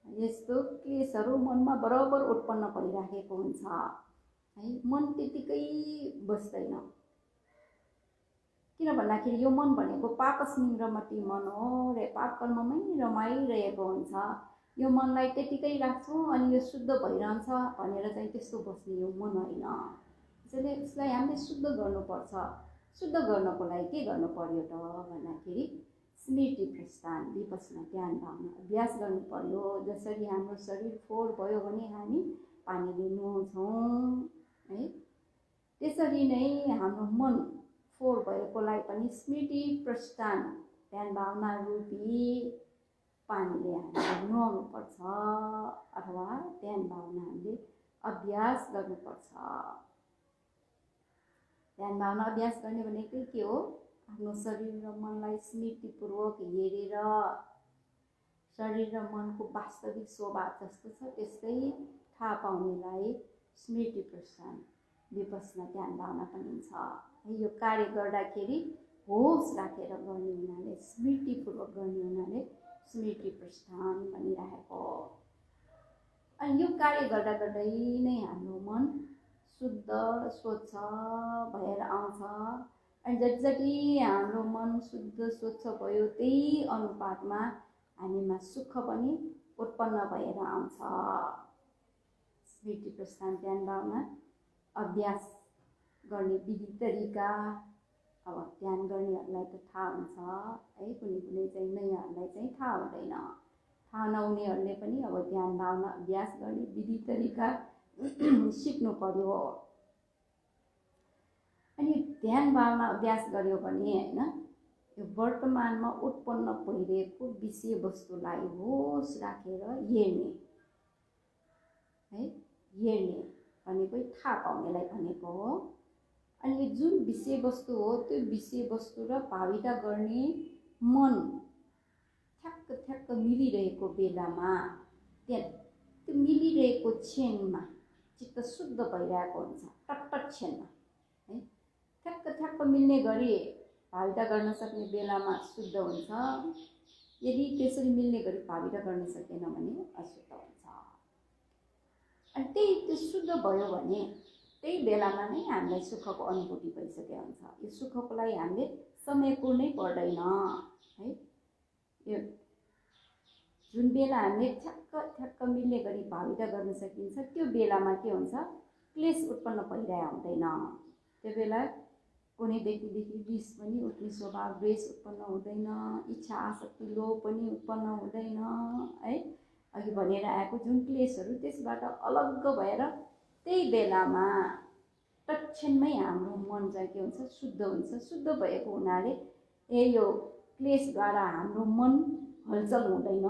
यस्तो क्लेशहरू मनमा बराबर उत्पन्न भइराखेको हुन्छ है। मन त्यतिकै बस्दैन, किन भन्दाखेरि यो मन भनेको पापस्मिन रमति मन हो रे, पाप कर्ममै रमाइरहेको हुन्छ। यो मनलाई त्यतिकै राख्छौँ अनि यो शुद्ध भइरहन्छ भनेर चाहिँ त्यस्तो बस्ने यो मन होइन। त्यसैले यसलाई हामीले शुद्ध गर्नुपर्छ। शुद्ध गर्नको लागि के गर्नु पर्यो त भन्दाखेरि स्मृति प्रस्थान, विपस्ना ध्यान भावना अभ्यास गर्नु पर्यो। जसरी हाम्रो शरीर फोहोर भयो भने हामी पानीले नुहाउँछौँ है, त्यसरी नै हाम्रो मन फोहोर भएकोलाई पनि स्मृति प्रस्थान ध्यान भावना रूपी पानीले हामीले नुहाउनु पर्छ अथवा ध्यान भावना हामीले अभ्यास गर्नुपर्छ। ध्यान भावना अभ्यास गर्ने भनेकै के हो? आफ्नो शरीर र मनलाई स्मृतिपूर्वक हेरेर शरीर र मनको वास्तविक स्वभाव जस्तो छ त्यस्तै थाहा पाउनेलाई स्मृति प्रस्थान विपस्ना ध्यान भावना भनिन्छ। यो कार्य गर्दाखेरि होस राखेर गर्ने हुनाले, स्मृतिपूर्वक गर्ने हुनाले स्मृति प्रस्थान भनिरहेको। अनि यो कार्य गर्दा गर्दै नै हाम्रो मन शुद्ध स्वच्छ भएर आउँछ। अनि जति जति हाम्रो मन शुद्ध स्वच्छ भयो त्यही अनुपातमा हामीमा सुख पनि उत्पन्न भएर आउँछ। स्मृति प्रस्थान ध्यान भावना अभ्यास गर्ने विधि तरिका अब ध्यान गर्नेहरूलाई त थाहा हुन्छ है, कुनै कुनै चाहिँ नयाँहरूलाई चाहिँ थाहा हुँदैन। थाहा नहुनेहरूले पनि अब ध्यान भावना अभ्यास गर्ने विधि तरिका सिक्नु पर्यो। अनि ध्यान भावना अभ्यास गर्यो भने होइन, यो वर्तमानमा उत्पन्न भइरहेको विषयवस्तुलाई होस राखेर हेर्ने है, हेर्ने भनेको थाहा पाउनेलाई भनेको हो। अनि यो जुन विषयवस्तु हो त्यो विषयवस्तु र भाविता गर्ने मन ठ्याक्क ठ्याक्क मिलिरहेको बेलामा त्यो मिलिरहेको क्षणमा चित्त शुद्ध भइरहेको हुन्छ। टट्ट क्षणमा है ठ्याक्क ठ्याक्क मिल्ने गरी भाविता गर्न सक्ने बेलामा शुद्ध हुन्छ। यदि त्यसरी मिल्ने गरी भाविता गर्न सकेन भने अशुद्ध हुन्छ। अनि त्यो शुद्ध भयो भने त्यही बेलामा नै हामीलाई सुखको अनुभूति भइसकेको हुन्छ। यो सुखको लागि हामीले समय कुर्नै पर्दैन है। यो जुन बेला हामीले ठ्याक्क ठ्याक्क मिल्ने गरी भाविता गर्न सकिन्छ त्यो बेलामा के हुन्छ, क्लेश उत्पन्न भइरहेको हुँदैन। त्यो बेला कुनै व्यक्तिदेखि रिस पनि उठ्ने स्वभाव, द्वेष उत्पन्न हुँदैन, इच्छा आसक्ति लोभ पनि उत्पन्न हुँदैन है। अघि भनेर आएको जुन क्लेशहरू त्यसबाट अलग्ग भएर त्यही बेलामा तत्क्षणमै हाम्रो मन चाहिँ के हुन्छ, शुद्ध हुन्छ। शुद्ध भएको हुनाले यो क्लेशद्वारा हाम्रो मन हलचल हुँदैन,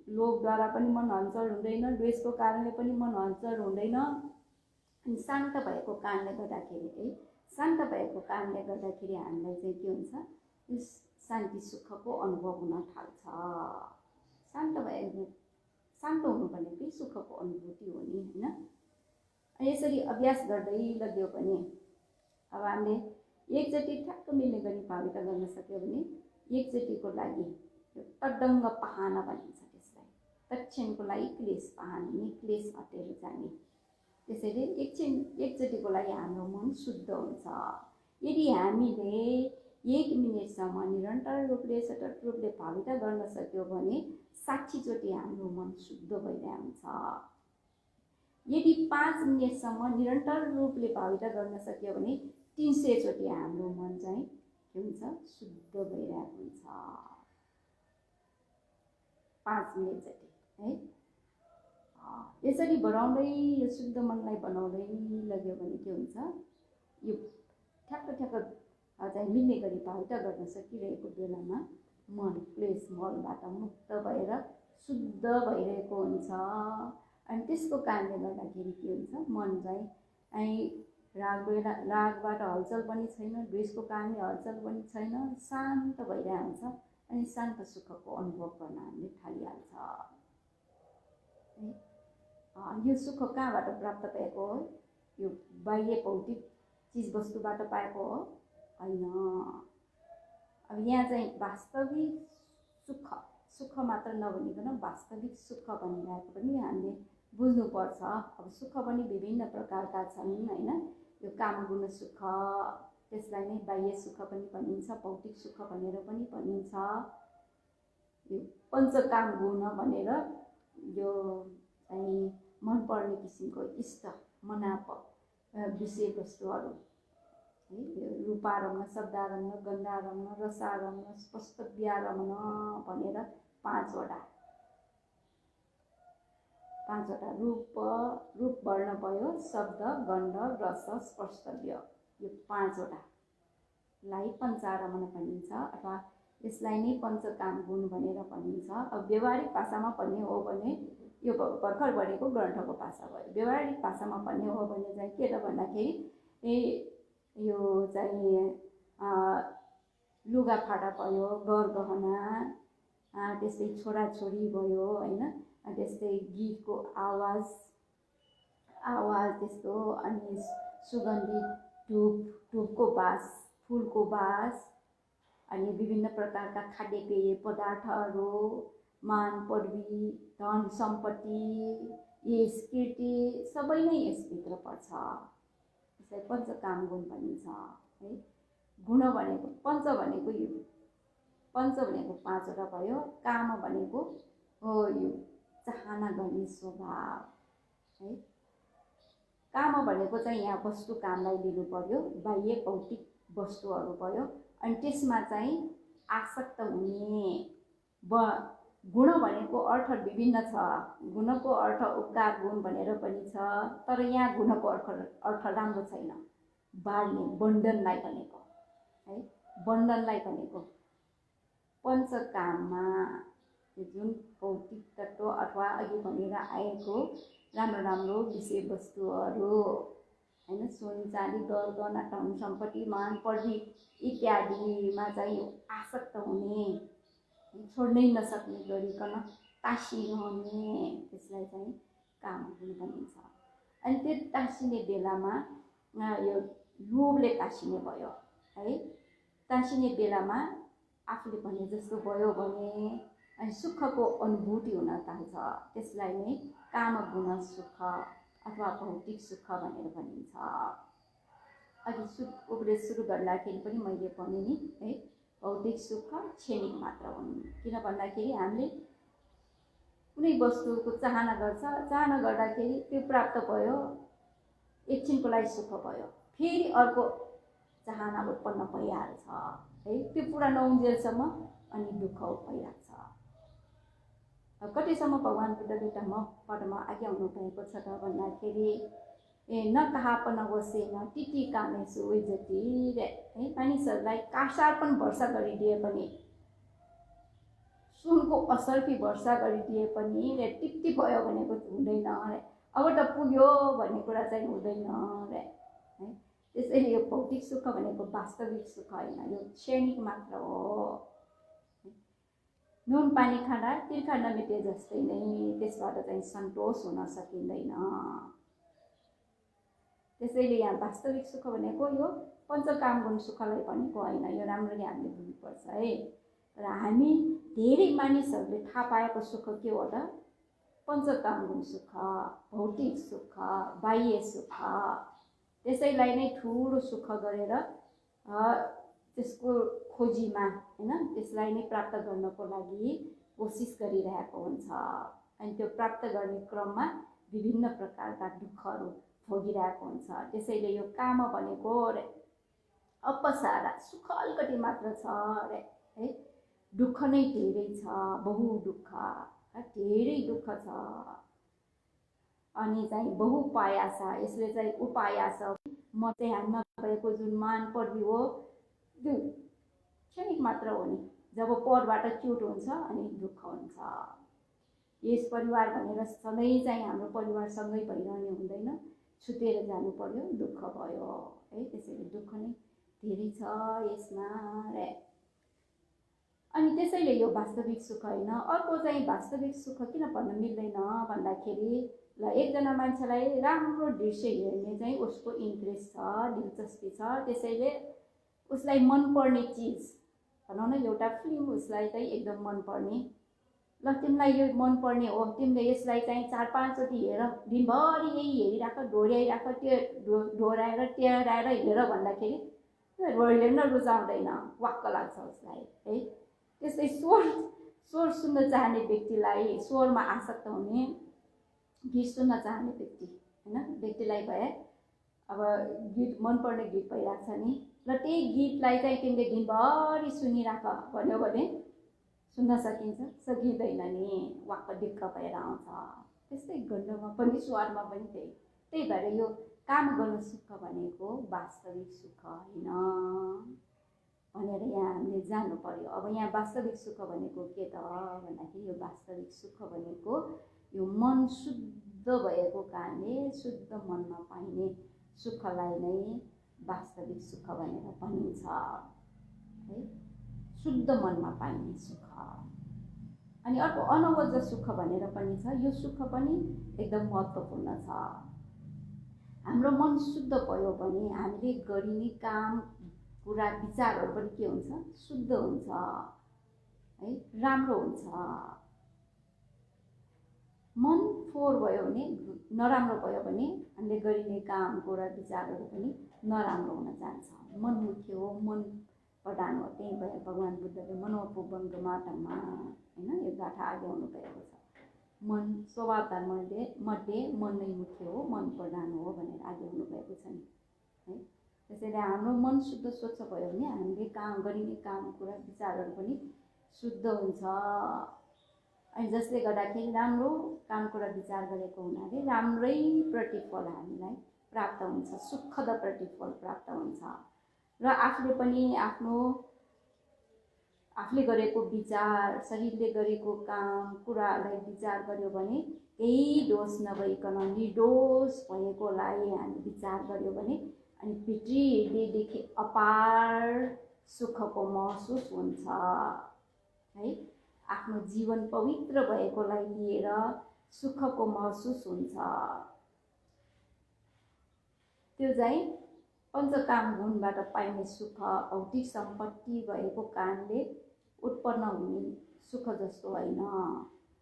लोभद्वारा पनि मन हलचल हुँदैन, द्वेषको कारणले पनि मन हलचल हुँदैन। अनि शान्त भएको कारणले गर्दाखेरि शान्त भएको कारणले गर्दाखेरि हामीलाई चाहिँ के हुन्छ, शान्ति सुखको अनुभव हुन थाल्छ। शान्त हुनु भनेकै सुखको अनुभूति हो नि होइन। यसरी अभ्यास गर्दै लग्यो भने अब हामीले एकचोटि ठ्याक्क मिल्ने गरी भाविता गर्न सक्यो भने एकचोटिको लागि तड्डङ्ग पहाना भनिन्छ त्यसलाई। तत्क्षणको लागि क्लेश पहाने, क्लेश हटेर जाने। त्यसैले एकचोटिको लागि हाम्रो मन शुद्ध हुन्छ। यदि हामीले 1 मिनेटसम्म निरन्तर रूपले सतत रूपले भाविता गर्न सक्यो भने 60 चोटि हाम्रो मन शुद्ध भइरहेको हुन्छ। यदि 5 मिनेटसम्म निरन्तर रूपले भाविता गर्न सक्यो भने 300 चोटि हाम्रो मन चाहिँ के हुन्छ, शुद्ध भइरहेको हुन्छ। 5 मिनेट जति है। यसरी बढाउँदै यो शुद्ध मनलाई बनाउँदै लग्यो भने के हुन्छ, यो ठ्याक्क ठ्याक्क चाहिँ मिल्ने गरी भाविता गर्न सकिरहेको बेलामा मन क्लेश मलबाट मुक्त भएर शुद्ध भइरहेको हुन्छ। अनि त्यसको कारणले गर्दाखेरि के हुन्छ, मन चाहिँ रागबाट हलचल पनि छैन, द्वेषको कारणले हलचल पनि छैन, शान्त भइरहेको हुन्छ। अनि शान्त सुखको अनुभव गर्न हामीले थालिहाल्छ। यो सुख कहाँबाट प्राप्त भएको हो? यो बाह्य भौतिक चिजवस्तुबाट पाएको हो होइन। अब यहाँ चाहिँ वास्तविक सुख मात्र नभनिकन वास्तविक सुख भनिरहेको पनि हामीले बुझ्नुपर्छ। अब सुख पनि विभिन्न प्रकारका छन् होइन। यो कामगुण सुख, त्यसलाई नै बाह्य सुख पनि भनिन्छ, भौतिक सुख भनेर पनि भनिन्छ। यो पञ्चकाम गुण भनेर यो चाहिँ मनपर्ने किसिमको इष्ट मनाप विषयवस्तुहरू है, रूपारम्भ, शब्दारम्भ, गन्धारम्भ, रसारम्भ, स्पष्ट व्यारम्भ भनेर 5वटा रूप वर्ण भयो, शब्द गन्ध रस स्पर्शव्य, यो 5वटालाई पञ्चारम्भ भनिन्छ अथवा यसलाई नै पञ्चकाम गुण भनेर भनिन्छ। अब व्यवहारिक भाषामा भन्ने हो भने यो भर्खर बढेको ग्रन्थको भाषा भयो। व्यवहारिक भाषामा भन्ने हो भने चाहिँ के त भन्दाखेरि यो चाहिँ लुगाफाटा भयो, गरगहना, त्यस्तै छोराछोरी भयो होइन, त्यस्तै गीतको आवाज त्यस्तो, अनि सुगन्धित धुपको बास, फुलको बास, अनि विभिन्न प्रकारका खाद्य पेय पदार्थहरू, मान पदवी, धन सम्पत्ति यस कीर्ति सबै नै यसभित्र पर्छ। यसलाई पञ्चकाम गुण भनिन्छ है। गुण भनेको पञ्च भनेको यो पञ्च भनेको 5 वटा भयो, काम भनेको हो यो चाहना गर्ने स्वभाव है। काम भनेको चाहिँ यहाँ वस्तु कामलाई लिनु पर्यो, बाह्य भौतिक वस्तुहरू भयो। अनि त्यसमा चाहिँ आसक्त हुने। गुण भनेको अर्थ विभिन्न छ। गुणको अर्थ उपकार गुण भनेर पनि छ, तर यहाँ गुणको अर्थ राम्रो छैन। बाड्ने, बन्धनलाई भनेको है, बन्धनलाई भनेको। पञ्चकाममा जुन भौतिक तत्त्व अथवा अघि भनेर आएको राम्रो राम्रो विषय वस्तुहरू हैन, सुन चाँदी गहना धन सम्पत्ति मान पदवी इत्यादिमा चाहिँ आसक्त हुने, छोड्नै नसक्ने गरिकन टाँसिरहने, त्यसलाई चाहिँ काम गुण भनिन्छ। अनि त्यो टाँसिने बेलामा यो लोभले टाँसिने भयो है। टाँसिने बेलामा आफूले भने जस्तो भयो भने अनि सुखको अनुभूति हुन थाल्छ, त्यसलाई नै काम गुण सुख अथवा भौतिक सुख भनेर भनिन्छ। अघि उपदेश सुरु गर्दाखेरि पनि मैले भने नि है, भौतिक सुख क्षणिक मात्र हुन्। किन भन्दाखेरि हामीले कुनै वस्तुको चाहना गर्छ, चाहना गर्दाखेरि त्यो प्राप्त भयो, एकछिनको लागि सुख भयो, फेरि अर्को चाहना उत्पन्न भइहाल्छ है। त्यो पुरा नहुन्जेलसम्म अनि दुःख भइरहेको छ। कतिसम्म भगवान बुद्धले धम्मपदमा आज्ञाउनु भएको छ त भन्दाखेरि न कहापन वसे न तिति कामेसु जति है। मानिसहरूलाई कासार्पण वर्षा गरिदिए पनि, सुनको असर्फी वर्षा गरिदिए पनि रे टिप्टी भयो भनेको हुँदैन रे, अब त पुग्यो भन्ने कुरा चाहिँ हुँदैन रे है। त्यसैले यो भौतिक सुख भनेको वास्तविक सुख होइन, यो क्षणिक मात्र हो। नुन पानी खाँदा तिर्खा नमेटे जस्तै नै त्यसबाट चाहिँ सन्तोष हुन सकिँदैन। त्यसैले यहाँ वास्तविक सुख भनेको यो पञ्चकाम गुण सुखलाई भनेको होइन, यो राम्ररी हामीले बुझ्नुपर्छ है। र हामी धेरै मानिसहरूले थाहा पाएको सुख के हो त? पञ्चकाम गुण सुख, भौतिक सुख, बाह्य सुख। त्यसैलाई नै ठुलो सुख गरेर त्यसको खोजीमा हैन, त्यसलाई नै प्राप्त गर्नको लागि कोसिस गरिरहेको हुन्छ। अनि त्यो प्राप्त गर्ने क्रममा विभिन्न प्रकारका दुःखहरू भोगिरहेको हुन्छ। त्यसैले यो काम भनेको रे अपसारा, सुख अलिकति मात्र छ रे है, दुःख नै धेरै छ, बहु दुःख, धेरै दुःख छ। अनि चाहिँ बहुपायास, यसले चाहिँ उपायास, म चाहिँ हामीमा भएको जुन मान पदवी हो त्यो क्षणिक मात्र हो नि। जब परबाट च्युट हुन्छ अनि दुःख हुन्छ। यस परिवार भनेर सधैँ चाहिँ हाम्रो परिवारसँगै भइरहने हुँदैन, छुटेर जानु पर्यो, दुःख भयो है। त्यसैले दुःख नै धेरै छ यसमा रे। अनि त्यसैले यो वास्तविक सुख होइन। अर्को चाहिँ वास्तविक सुख किन भन्न मिल्दैन भन्दाखेरि ल एकजना मान्छेलाई राम्रो दृश्य हेर्ने चाहिँ उसको इन्ट्रेस्ट छ, दिलचस्पी छ, त्यसैले उसलाई मनपर्ने चिज भनौँ न, एउटा फिल्म उसलाई चाहिँ एकदम मनपर्ने, ल तिमीलाई यो मनपर्ने हो, तिमीले यसलाई चाहिँ 4-5 चोटि हेर, दिनभरि यही हेरिराख, दोहोऱ्याइराख, त्यो दोहोऱ्याएर टेहराएर हेर भन्दाखेरि त्यो हेर्न रुचाउँदैन, वाक्क लाग्छ उसलाई है। त्यस्तै स्वर सुन्न चाहने व्यक्तिलाई, स्वरमा आसक्त हुने, गीत सुन्न चाहने व्यक्तिलाई भए अब गीत मनपर्ने गीत भइरहेको छ नि, र त्यही गीतलाई चाहिँ तिमीले दिनभरि सुनिराख भन्यो भने सुन्न सकिन्छ? सकिँदैन नि, वाक्क दिक्क भएर आउँछ। त्यस्तै गन्धमा पनि स्वादमा पनि त्यही भएर यो काम गर्न सुख भनेको वास्तविक सुख होइन भनेर यहाँ हामीले जान्नु पर्यो। अब यहाँ वास्तविक सुख भनेको के त भन्दाखेरि, यो वास्तविक सुख भनेको यो मन शुद्ध भएको कारणले शुद्ध मनमा पाइने सुखलाई नै वास्तविक सुख भनेर भनिन्छ है। शुद्ध मनमा पाइने सुख। अनि अर्को अनवज सुख भनेर पनि छ। यो सुख पनि एकदम महत्त्वपूर्ण छ। हाम्रो मन शुद्ध भयो भने हामीले गरिने काम, कुरा, विचारहरू पनि के हुन्छ? शुद्ध हुन्छ है, राम्रो हुन्छ। मन फोहोर भयो भने, नराम्रो भयो भने हामीले गरिने काम कुरा विचारहरू पनि नराम्रो हुन जान्छ। मन मुख्य हो, मन प्रधान हो। त्यही भएर भगवान् बुद्धले मनोपुबङ्ग माटमा होइन यो गाथा आउनु भएको छ। मन स्वभाव धर्म मध्ये मन नै मुख्य हो, मन प्रधान हो भनेर आगे हुनुभएको छ नि है। त्यसैले हाम्रो मन शुद्ध स्वच्छ भयो भने हामीले काम गरिने काम कुरा विचारहरू पनि शुद्ध हुन्छ। अनि जसले गर्दाखेरि राम्रो काम कुरा विचार गरेको हुनाले राम्रै प्रतिफल हामीलाई प्राप्त हुन्छ, सुखद प्रतिफल प्राप्त हुन्छ। र आफूले पनि आफूले गरेको विचार, शरीरले गरेको काम कुरालाई विचार गर्यो भने केही दोष नभइकन निर्दोष भएकोलाई हामी विचार गर्यो भने अनि भित्री हृदयदेखि अपार सुखको महसुस हुन्छ है। आफ्नो जीवन पवित्र भएकोलाई लिएर सुखको महसुस हुन्छ। त्यो चाहिँ पञ्चकाम गुणबाट पाइने सुख भौतिक सम्पत्ति भएको कारणले उत्पन्न हुने सुख जस्तो होइन,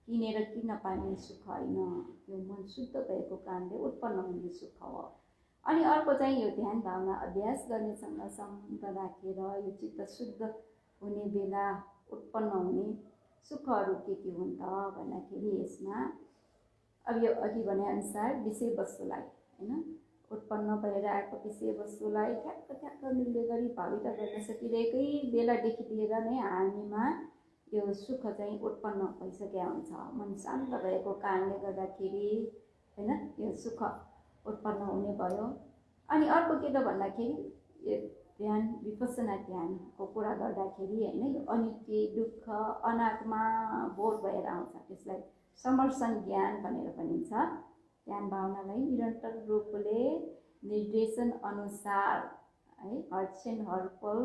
किनेर किन पाइने सुख होइन, यो मन शुद्ध भएको कारणले उत्पन्न हुने सुख हो। अनि अर्को चाहिँ यो ध्यान भावना अभ्यास गर्नेसँग सम्बन्ध राखेर यो चित्त शुद्ध हुने बेला उत्पन्न हुने सुखहरू के हुन् त भन्दाखेरि यसमा अब यो अघि भने अनुसार विषय वस्तुलाई होइन उत्पन्न भएर आएको विषय वस्तुलाई ठ्याक्क मिल्ने गरी भावित गर्न सकिरहेकै बेलादेखि लिएर नै हामीमा यो सुख चाहिँ उत्पन्न भइसकेको हुन्छ। मन शान्त भएको कारणले गर्दाखेरि होइन यो सुख उत्पन्न हुने भयो। अनि अर्को के त भन्दाखेरि यो ध्यान विपස්සना ध्यानको कुरा गर्दाखेरि होइन यो अनित्य दुःख अनात्मा बोध भएर आउँछ। त्यसलाई समर्शन ज्ञान भनेर भनिन्छ। ध्यान भावनालाई निरन्तर रूपले निर्देशन अनुसार है हर्षेन हर्पल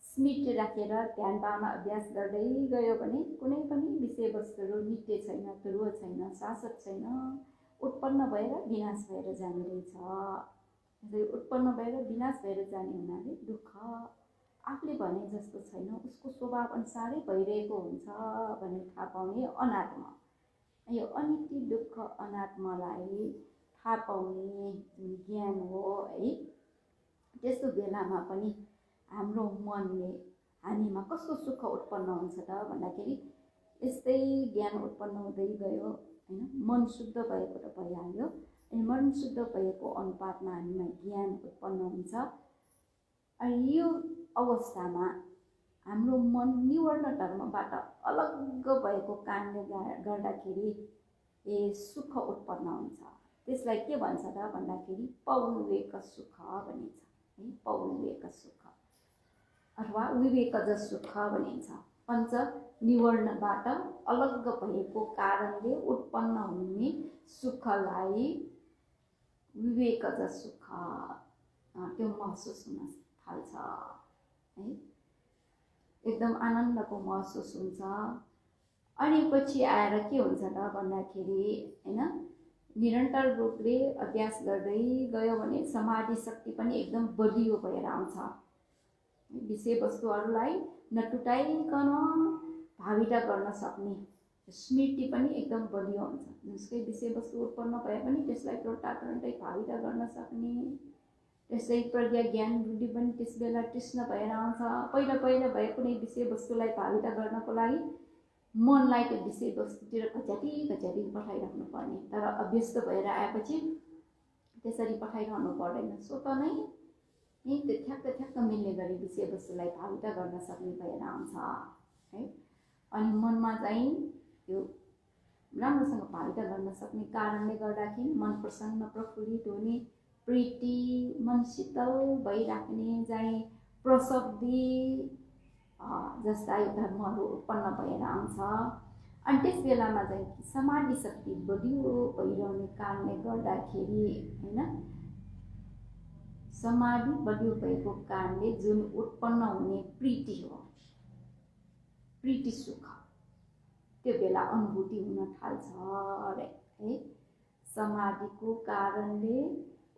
स्मृति राखेर ध्यान भावना अभ्यास गर्दै गयो भने कुनै पनि विषय वस्तुहरू नित्य छैन, ध्रुव छैन, शाश्वत छैन, उत्पन्न भएर विनाश भएर जाने रहेछ। उत्पन्न भएर विनाश भएर जाने हुनाले दुःख आफूले भने जस्तो छैन, उसको स्वभाव अनुसारै भइरहेको हुन्छ भन्ने थाहा पाउने अनात्मा। यो अनित्य दुःख अनात्मालाई थाहा पाउने जुन ज्ञान हो है, त्यस्तो बेलामा पनि हाम्रो मनले हामीमा कस्तो सुख उत्पन्न हुन्छ त भन्दाखेरि यस्तै ज्ञान उत्पन्न हुँदै गयो होइन। मन शुद्ध भएको त भइहाल्यो, अनि मन शुद्ध भएको अनुपातमा हामीमा ज्ञान उत्पन्न हुन्छ। अनि यो अवस्थामा हाम्रो मन निवर्ण धर्मबाट अलग भएको कारणले गर्दाखेरि सुख उत्पन्न हुन्छ। त्यसलाई के भन्छ त भन्दाखेरि पौविवेक सुख भनिन्छ है। पौविवेक सुख अथवा विवेकज सुख भनिन्छ। पञ्च निवर्णबाट अलग भएको कारणले उत्पन्न हुने सुखलाई विवेकज सुख त्यो महसुस हुन थाल्छ है। एकदम आनन्दको महसुस हुन्छ। अनि पछि आएर के हुन्छ त भन्दाखेरि होइन निरन्तर रूपले अभ्यास गर्दै गयो भने समाधि शक्ति पनि एकदम बलियो भएर आउँछ। विषय वस्तुहरूलाई नटुटाइकन भावित गर्न सक्ने स्मृति पनि एकदम बलियो हुन्छ। जसकै विषय वस्तु उत्पन्न भए पनि त्यसलाई तुरन्तै भावित गर्न सक्ने, त्यसै प्रज्ञा ज्ञान बुद्धि पनि त्यस बेला तृष्ण भएर आउँछ। पहिला भए कुनै विषय वस्तुलाई भावित गर्नको लागि मनलाई त्यो विषय वस्तुतिर घच्याटी पठाइराख्नु पर्ने, तर अभ्यस्त भएर आएपछि त्यसरी पठाइरहनु पर्दैन। स्वत नै त्यो ठ्याक्क मिल्ने गरी विषय वस्तुलाई भावित गर्न सक्ने भएर आउँछ है। अनि मनमा चाहिँ त्यो राम्रोसँग भावित गर्न सक्ने कारणले गर्दाखेरि मन प्रसन्न प्रफुल्लित हुने, प्रीति मन शीतल भइराख्ने, चाहिँ प्रशब्दी जस्ता यो धर्महरू उत्पन्न भएर आउँछ। अनि त्यस बेलामा चाहिँ समाधि शक्ति बलियो भइरहने कारणले गर्दाखेरि होइन समाधि बलियो भएको कारणले जुन उत्पन्न हुने प्रीति हो, प्रीति सुख त्यो बेला अनुभूति हुन थाल्छ अरे है। समाधिको कारणले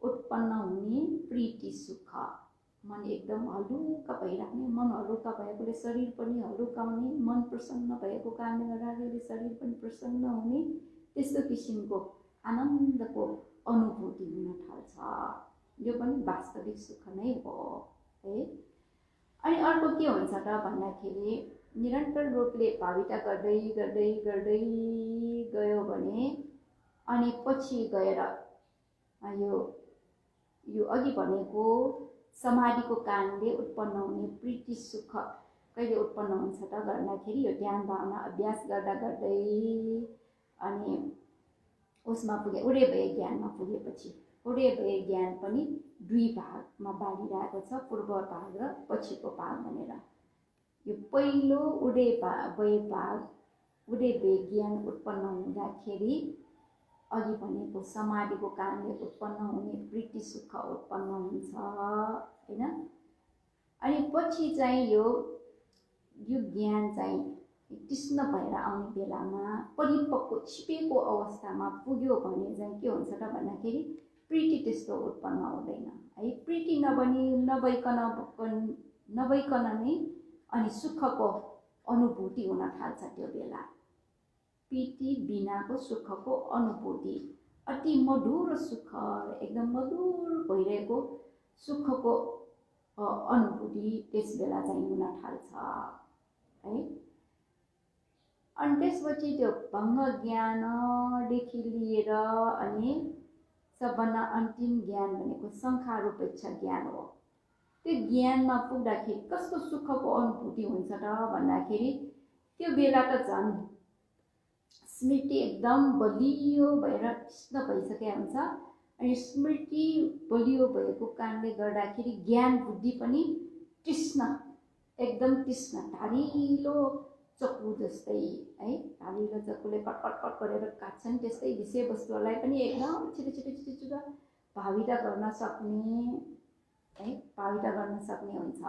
उत्पन्न हुने प्रीति सुख, मन एकदम हलुका भइराख्ने, मन हलुका भएकोले शरीर पनि हलुका हुने, मन प्रसन्न भएको कारणले गर्दाखेरि शरीर पनि प्रसन्न हुने, त्यस्तो किसिमको आनन्दको अनुभूति हुन थाल्छ। यो पनि वास्तविक सुख नै हो है। अनि अर्को के हुन्छ त भन्दाखेरि निरन्तर रूपले भाविता गर्दै गर्दै गर्दै गयो भने अनि पछि गएर यो अघि भनेको समाधिको कारणले उत्पन्न हुने प्रीति सुख कहिले उत्पन्न हुन्छ त गर्दाखेरि यो ध्यान भावना अभ्यास गर्दा गर्दै अनि उसमा पुगे उडे भए ज्ञानमा पुगेपछि उडे भए ज्ञान पनि दुई भागमा बाँडिरहेको छ, पूर्व भाग र पछिको भाग भनेर। यो पहिलो उडे भए भाग उडे भए ज्ञान उत्पन्न हुँदाखेरि अघि भनेको समाधिको कारणले उत्पन्न हुने प्रीति सुख उत्पन्न हुन्छ हैन। अनि पछि चाहिँ यो ज्ञान चाहिँ तीक्ष्ण भएर आउने बेलामा परिपक्व छिपेको अवस्थामा पुग्यो भने चाहिँ के हुन्छ त भन्दाखेरि प्रीति त्यस्तो उत्पन्न हुँदैन है। प्रीति नभइकन नै अनि सुखको अनुभूति हुन थाल्छ। त्यो बेला प्रीति बिनाको सुखको अनुभूति अति मधुर सुख, एकदम मधुर भइरहेको सुखको अनुभूति त्यस बेला चाहिँ हुन थाल्छ है। अनि त्यसपछि त्यो भङ्ग ज्ञानदेखि लिएर अनि सबभन्दा अन्तिम ज्ञान भनेको संखारोपेक्ष ज्ञान हो। त्यो ज्ञानमा पुग्दाखेरि कस्तो सुखको अनुभूति हुन्छ त भन्दाखेरि त्यो बेला त झन् स्मृति एकदम बलियो भएर तीक्ष्ण भइसकेको हुन्छ। अनि स्मृति बलियो भएको कारणले गर्दाखेरि ज्ञान बुद्धि पनि तीक्ष्ण, एकदम तीक्ष्ण, धारिलो चक्कु जस्तै है। धारिलो चक्कुले कटकट गरेर काट्छन् त्यस्तै विषयवस्तुहरूलाई पनि एकदम छिटो छिटो छिटो छिटो भाविता गर्न सक्ने है, भाविता गर्न सक्ने हुन्छ।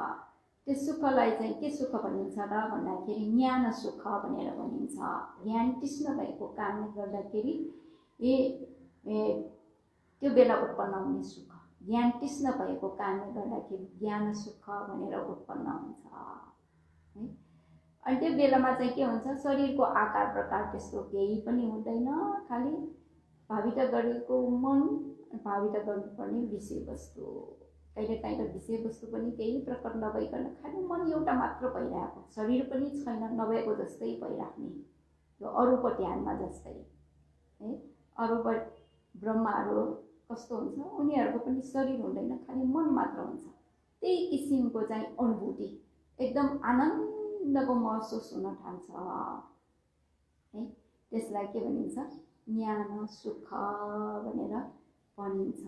त्यो सुखलाई चाहिँ के सुख भनिन्छ त भन्दाखेरि ज्ञान सुख भनेर भनिन्छ। ज्ञान तीक्ष्ण भएको कारणले गर्दाखेरि त्यो बेला उत्पन्न हुने सुख, ज्ञान तीक्ष्ण भएको कारणले गर्दाखेरि ज्ञान सुख भनेर उत्पन्न हुन्छ है। अनि त्यो बेलामा चाहिँ के हुन्छ, शरीरको आकार प्रकार त्यस्तो केही पनि हुँदैन, खालि भाविता गरेको मन, भाविता गर्नुपर्ने विषयवस्तु, कहिलेकाहीँ त विषयवस्तु पनि केही प्रकट नभइकन खालि मन एउटा मात्र भइरहेको, शरीर पनि छैन नभएको जस्तै भइराख्ने, यो अरूको ध्यानमा जस्तै है। अरूको ब्रह्माहरू कस्तो हुन्छ, उनीहरूको पनि शरीर हुँदैन, खालि मन मात्र हुन्छ। त्यही किसिमको चाहिँ अनुभूति एकदम आनन्दको महसुस हुन थाल्छ है। त्यसलाई के भनिन्छ, ज्ञान सुख भनेर भनिन्छ।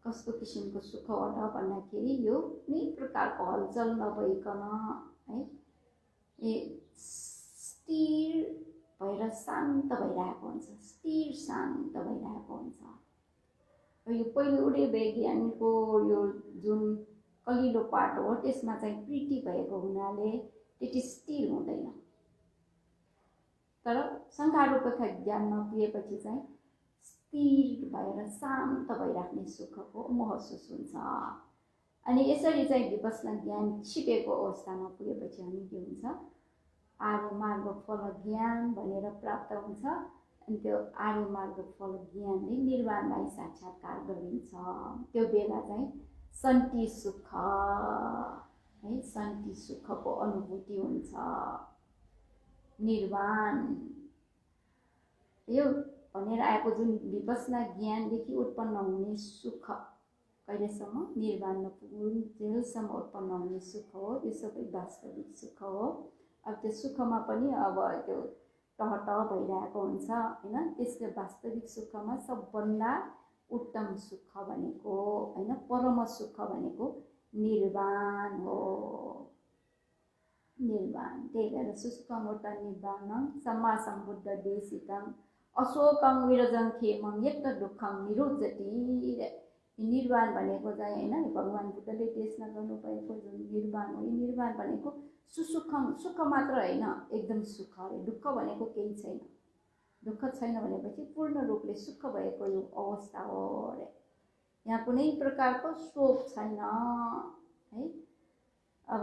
कस्तो किसिमको सुख हो त भन्दाखेरि यो कुनै प्रकारको हलचल नभइकन है, स्थिर भएर शान्त भइरहेको हुन्छ, स्थिर शान्त भइरहेको हुन्छ। यो पहिलो उडे भए ज्ञानको यो जुन कलिलो पाटो हो त्यसमा चाहिँ प्रीति भएको हुनाले त्यति स्थिर हुँदैन, तर संखारोपेक्ष ज्ञानमा पुगेपछि चाहिँ स्थिर भएर शान्त भइराख्ने सुखको महसुस हुन्छ। अनि यसरी चाहिँ विपश्यना ज्ञान छिपेको अवस्थामा पुगेपछि हामी के हुन्छ, आर्य मार्ग फल ज्ञान भनेर प्राप्त हुन्छ। अनि त्यो आर्य मार्ग फल ज्ञानले निर्वाणलाई साक्षात्कार गरिन्छ। त्यो बेला चाहिँ शान्ति सुख है, शान्ति सुखको अनुभूति हुन्छ, निर्वाण। यो भनेर आएको जुन विपश्यना ज्ञानदेखि उत्पन्न हुने सुख कहिलेसम्म निर्वाणमा पुगुन्जेलसम्म उत्पन्न हुने सुख हो, यो सबै वास्तविक सुख हो। अब त्यो सुखमा पनि अब त्यो टहटह भइरहेको हुन्छ हैन। त्यसले वास्तविक सुखमा सबभन्दा उत्तम सुख भनेको हैन, परम सुख भनेको निर्वाण हो, निर्वाण। त्यही भएर सुसुखमूर्त निर्वाणं सम्मा सम्बुद्ध देशिकं अशोकं विरजं खेमं यत् दुःखं निरुद्धति। निर्वाण भनेको चाहिँ हैन, भगवान बुद्धले देशना गर्नुभएको जुन निर्वाण हो, यो निर्वाण भनेको सुसुखम, सुख मात्र होइन, एकदम सुख अरे। दुःख भनेको केही छैन, दुःख छैन भनेपछि पूर्ण रूपले सुख भएको यो अवस्था हो अरे। यहाँ कुनै प्रकारको शोक छैन है। अब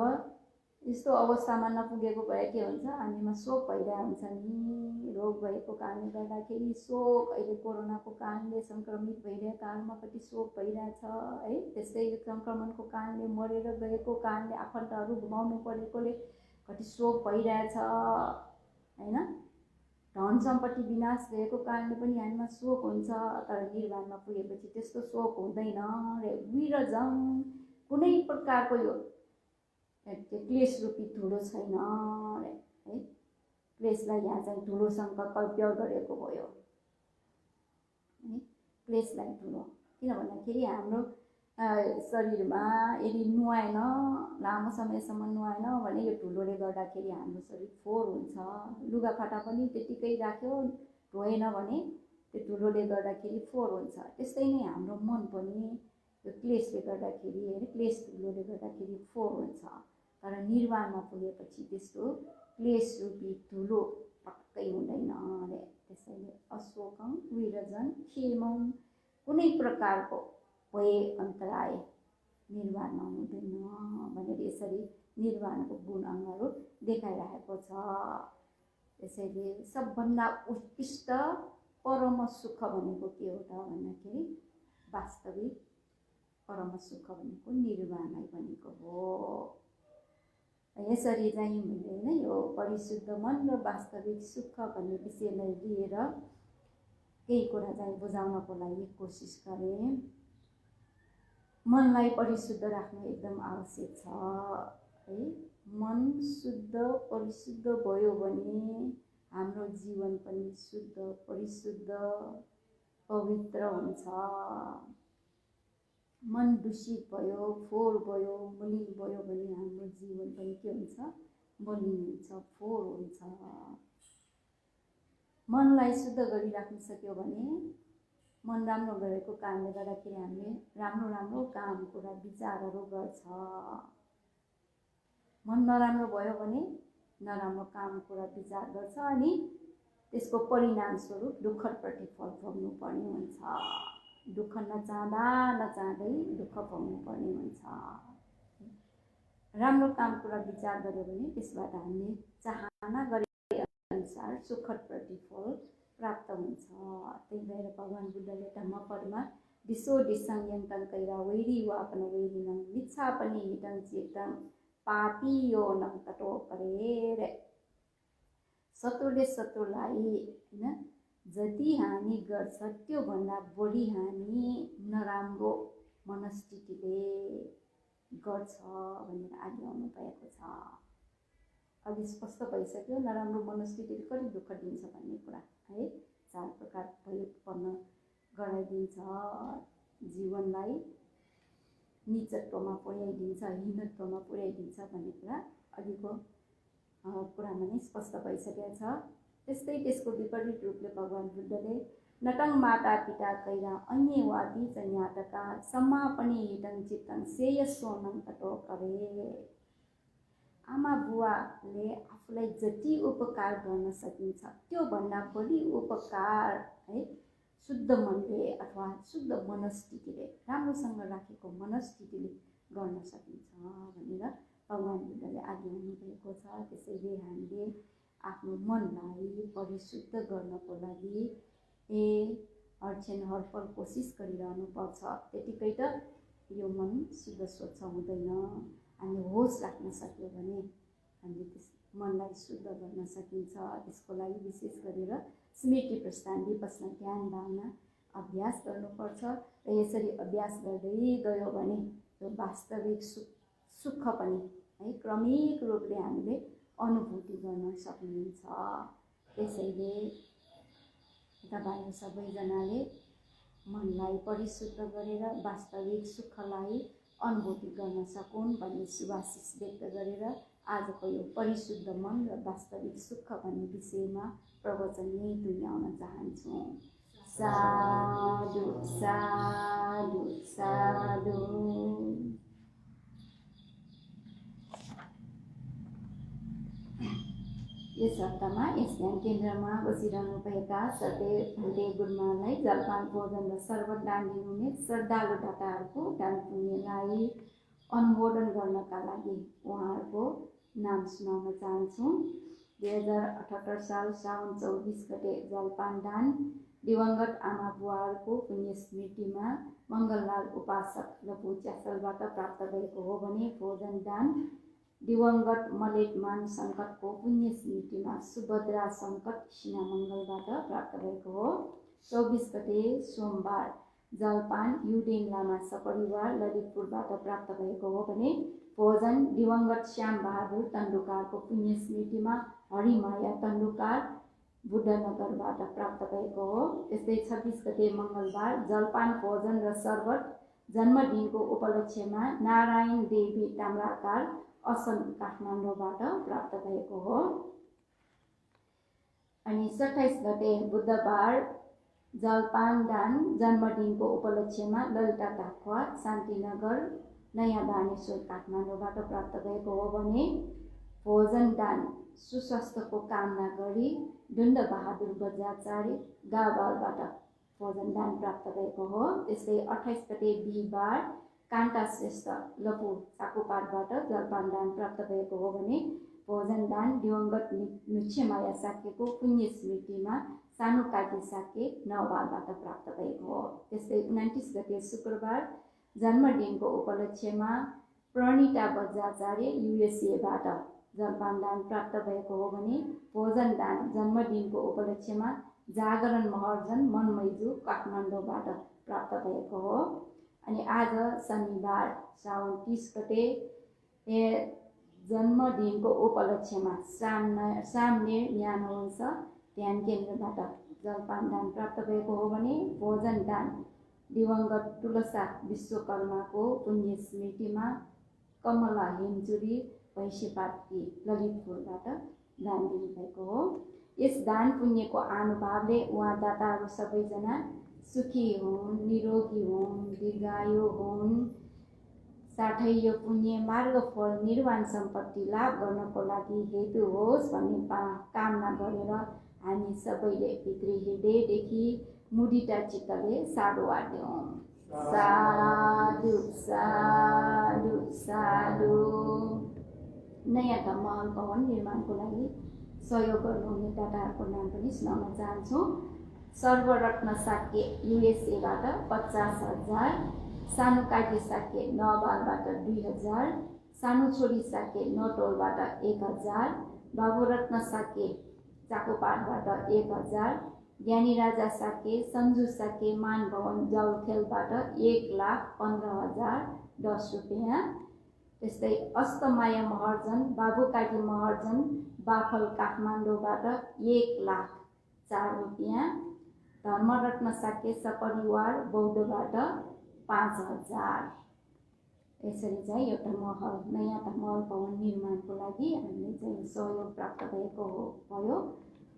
यस्तो अवस्थामा नपुगेको भए के हुन्छ, हामीमा शोक भइरहेको हुन्छ नि। रोग भएको कारणले गर्दाखेरि शोक, अहिले कोरोनाको कारणले सङ्क्रमित भइरहेकाहरूमा कति शोक भइरहेछ है। त्यस्तै सङ्क्रमणको कारणले मरेर गएको कारणले आफन्तहरू गुमाउनु परेकोले कति शोक भइरहेछ होइन। धन सम्पत्ति विनाश भएको कारणले पनि हामीमा शोक हुन्छ। तर निर्वाणमा पुगेपछि त्यस्तो शोक हुँदैन रे। विरजङ, कुनै प्रकारको यो क्लेश रूपी धुलो छैन रे है। क्लेशलाई यहाँ चाहिँ धुलोसँग कल्प्य गरेको भयो है, क्लेशलाई धुलो। किन भन्दाखेरि हाम्रो शरीरमा यदि नुहाएन, लामो समयसम्म नुहाएन भने यो धुलोले गर्दाखेरि हाम्रो शरीर फोहोर हुन्छ। लुगाफाटा पनि त्यतिकै राख्यो, धोएन भने त्यो धुलोले गर्दाखेरि फोहोर हुन्छ। त्यस्तै नै हाम्रो मन पनि यो क्लेशले गर्दाखेरि होइन, क्लेश धुलोले गर्दाखेरि फोहोर हुन्छ। तर निर्वाणमा पुगेपछि त्यस्तो क्लेश रूपी धुलो पक्कै हुँदैन अरे। त्यसैले अशोकं विरजन क्षेमं, कुनै प्रकारको भए अन्तराय निर्वाणमा हुँदैन भनेर यसरी निर्वाणको गुणहरू देखाइरहेको छ। त्यसैले सबभन्दा उत्कृष्ट परम सुख भनेको के हो त भन्दाखेरि वास्तविक परम सुख भनेको निर्वाणै भनेको हो। यसरी चाहिँ मैले होइन यो परिशुद्ध मन र वास्तविक सुख भन्ने विषयलाई लिएर केही कुरा चाहिँ बुझाउनको लागि कोसिस गरेँ। मनलाई परिशुद्ध राख्नु एकदम आवश्यक छ है। मन शुद्ध परिशुद्ध भयो भने हाम्रो जीवन पनि शुद्ध परिशुद्ध पवित्र हुन्छ। मन दूषित भयो, फोहोर भयो, मलिन भयो भने हाम्रो जीवन पनि के हुन्छ, मलिन हुन्छ, फोहोर हुन्छ। मनलाई शुद्ध गरिराख्न सक्यो भने मन राम्रो गरेको कारणले गर्दाखेरि हामीले राम्रो राम्रो काम कुरा विचारहरू गर्छ। मन नराम्रो भयो भने नराम्रो काम कुरा विचार गर्छ अनि त्यसको परिणामस्वरूप दुःखद प्रतिफल भोग्नु पर्ने हुन्छ। दुःख नचाहँदा नचाहँदै दुःख पाउनु पर्ने हुन्छ। राम्रो काम कुरा विचार गर्यो भने त्यसबाट हामीले चाहना गरे अनुसार सुखद प्रतिफल प्राप्त हुन्छ। त्यही भएर भगवान बुद्धले धम्मपदमा दिशो दिशं यन्तं कैरा वैरी वापन वैरिनं लिच्छा पनि हिटं चेतं पापी यो न तटो परेर। शत्रुले शत्रुलाई होइन जति हानि गर्छ त्योभन्दा बढी हानि नराम्रो मनस्थितिले गर्छ भनेर आज्ञाउनु भएको छ। अलि स्पष्ट भइसक्यो नराम्रो मनस्थितिले कति दुःख दिन्छ भन्ने कुरा है। 4 प्रकार भयोत्पन्न गराइदिन्छ, जीवनलाई नीचत्वमा पुर्याइदिन्छ, हीनत्वमा पुर्याइदिन्छ भन्ने कुरा अघिको कुरामा नै स्पष्ट भइसकेको छ। त्यस्तै त्यसको विपरीत रूपले भगवान बुद्धले नटङ माता पिता कैरा अन्य वादी च ज्ञातका सम्मा पनि हिटं चित्तं श्रेयस्वनं तटो करे। आमा बुवाले आफूलाई जति उपकार गर्न सकिन्छ त्योभन्दा बढी उपकार है शुद्ध मनले अथवा शुद्ध मनस्थितिले, राम्रोसँग राखेको मनस्थितिले गर्न सकिन्छ भनेर भगवान बुद्धले आज्ञाउनु भएको छ। त्यसैले हामीले आफ्नो मनलाई परिशुद्ध गर्नको लागि हरक्षण हरपल कोसिस गरिरहनु पर्छ। त्यतिकै त यो मन शुद्ध स्वच्छ हुँदैन। हामी होस राख्न सक्यो भने हामीले त्यस मनलाई शुद्ध गर्न सकिन्छ। त्यसको लागि विशेष गरेर स्मृति प्रस्थान विपस्ना ज्ञान भावना अभ्यास गर्नुपर्छ र यसरी अभ्यास गर्दै गयो भने यो वास्तविक सुख पनि है क्रमिक रूपले हामीले अनुभूति गर्न सक्नुहुन्छ। त्यसैले तपाईहरु सबैजनाले मनलाई परिशुद्ध गरेर वास्तविक सुखलाई अनुभूति गर्न सकुन् भन्ने शुभाशिष व्यक्त गरेर आजको यो परिशुद्ध मन र वास्तविक सुख भन्ने विषयमा प्रवचन यही टुङ्ग्याउन चाहन्छु। साधु साधु साधु। यस हप्तामा यस ध्यान केन्द्रमा बसिरहनुभएका सधैँ भन्दै गुरुमालाई जलपान भोजन र सर्वत दान दिनुहुने श्रद्धालु दाताहरूको दान पुण्यलाई अनुमोदन गर्नका लागि उहाँहरूको नाम सुनाउन चाहन्छु। 2078 साल साउन 24 गते जलपान दान दिवंगत आमा बुवाहरूको पुण्य स्मृतिमा मङ्गललाल उपासक लपु च्यासलबाट प्राप्त भएको हो भने भोजन दान दिवंगत मलेट मान सङ्कटको पुण्य स्मृतिमा सुभद्रा सङ्कट सिना मङ्गलबाट प्राप्त भएको हो। 24 गते सोमबार जलपान युडेन लामा सपरिवार ललितपुरबाट प्राप्त भएको हो भने भोजन दिवंगत श्याम बहादुर तन्डुकारको पुण्य स्मृतिमा हरिमाया तन्डुकार बुद्धनगरबाट प्राप्त भएको हो। त्यस्तै 26 गते मङ्गलबार जलपान भोजन र शरबत जन्मदिनको उपलक्ष्यमा नारायण देवी ताम्राकार असन काठमाडौँबाट प्राप्त भएको हो। अनि 27 गते बुधबार जलपान दान जन्मदिनको उपलक्ष्यमा ललिता ताखुवा शान्तिनगर नयाँ बानेश्वर काठमाडौँबाट प्राप्त भएको हो भने भोजन दान सुस्वास्थ्यको कामना गरी डुण्ड बहादुर बजाचार्य गावालबाट भोजन दान प्राप्त भएको हो। त्यस्तै 28 गते बिहिबार कान्ता श्रेष्ठ लपु चाकुपाटबाट जलपान दान प्राप्त भएको हो भने भोजन दान दिवंगत नुच्छेमाया साक्यको पुण्य स्मृतिमा सानो काटी साक्य नौबालबाट प्राप्त भएको हो। त्यस्तै 29 गते शुक्रबार जन्मदिनको उपलक्ष्यमा प्रणिता बजाचार्य युएसएबाट जलपान दान प्राप्त भएको हो भने भोजन दान जन्मदिनको उपलक्ष्यमा जागरण महर्जन मनमैजू काठमाडौँबाट प्राप्त भएको हो। अनि आज शनिबार साउन 30 गते जन्मदिनको उपलक्ष्यमा सामनेर ज्ञानवंश ध्यान केन्द्रबाट जलपान दान प्राप्त भएको हो भने भोजन दान दिवंगत तुलसा विश्वकर्माको पुण्य स्मृतिमा कमला हेमचुरी भैँसेपाटकी ललितपुरबाट दान दिनुभएको हो। यस दान पुण्यको अनुभावले उहाँ दाताहरू सबैजना सुखी हुन्, निरोगी हुन्, दीर्घायु हुन्, साथै यो पुण्य मार्ग फल निर्वाण सम्पत्ति लाभ गर्नको लागि हेतु होस् भन्ने कामना गरेर हामी सबैले भित्री हृदयदेखि मुदिता चित्तले साधुवाद दिउँ। साधु साधु साधु। नयाँ महल भवन निर्माणको लागि सहयोग गर्नुहुने दाताहरूको नाम पनि सुनाउन चाहन्छु। सर्वरत्न साक्य युएसएबाट 50,000, सानो काटी साक्य नौबालबाट 2,000, सानो छोरी साक्य नटोलबाट 1,000, बाबुरत्न साक्य चाकुपाटबाट 1,000, ज्ञानी राजा साक्य सन्जु साक्य मान भवन जलखेलबाट 1,15,010 रुपियाँ। त्यस्तै अस्तमाया महर्जन बाबुकाकी महर्जन बाफल काठमाडौँबाट 1,04,000 रुपियाँ। धर्मरत्न साक्य सपरिवार बौद्धबाट 5,000। यसरी चाहिँ एउटा महल नयाँ महल भवन निर्माणको लागि हामीले चाहिँ सहयोग प्राप्त भएको भयो।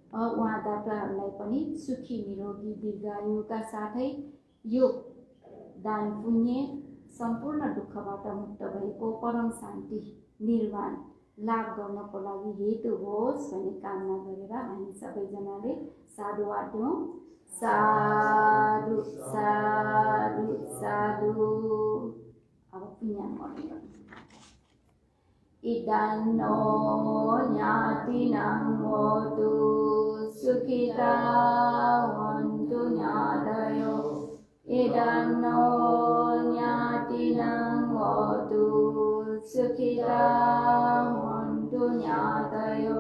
उहाँ दाताहरूलाई पनि सुखी निरोगी दीर्घायुका साथै यो दान पुण्य सम्पूर्ण दुःखबाट मुक्त भएको परम शान्ति निर्वाण लाभ गर्नको लागि हेतु होस् भन्ने कामना गरेर हामी सबैजनाले साधुवाद दिउँ। साधु साधु साधु। अब पुण्य इदान्नो ज्ञातिनां होतु सुखिता हन्तु ज्ञातयो। इदान्नो ज्ञातिनां होतु सुखिता हन्तु ज्ञातयो।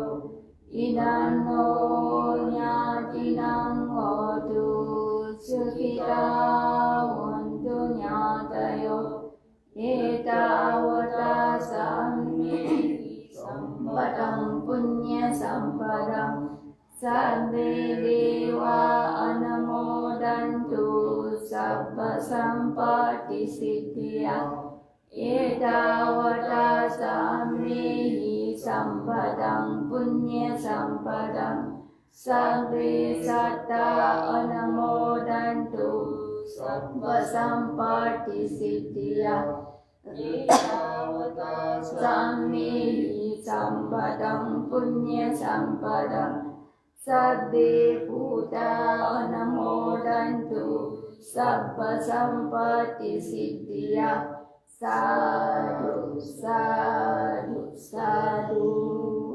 इदान्नो ज्ञातिनां होतु सुखिता हन्तु ज्ञातयो। एतावता सम्मे सम्पदं पुण्य सम्पदं सर्वे देवा अनुमोदन्तु सर्व सम्पत्ति सिद्धिया। एतावता सम्मे सम्पदं पुण्य सम्पदं सर्वे सत्ता अनुमोदन्तु सर्व सम्पत्ति सिद्धिया। सम्मे सम्पदं पुण्य सम्पदं सर्वे भूता अनुमोदन्तु सर्व सम्पत्ति सिद्धिया। साधु साधु साधु।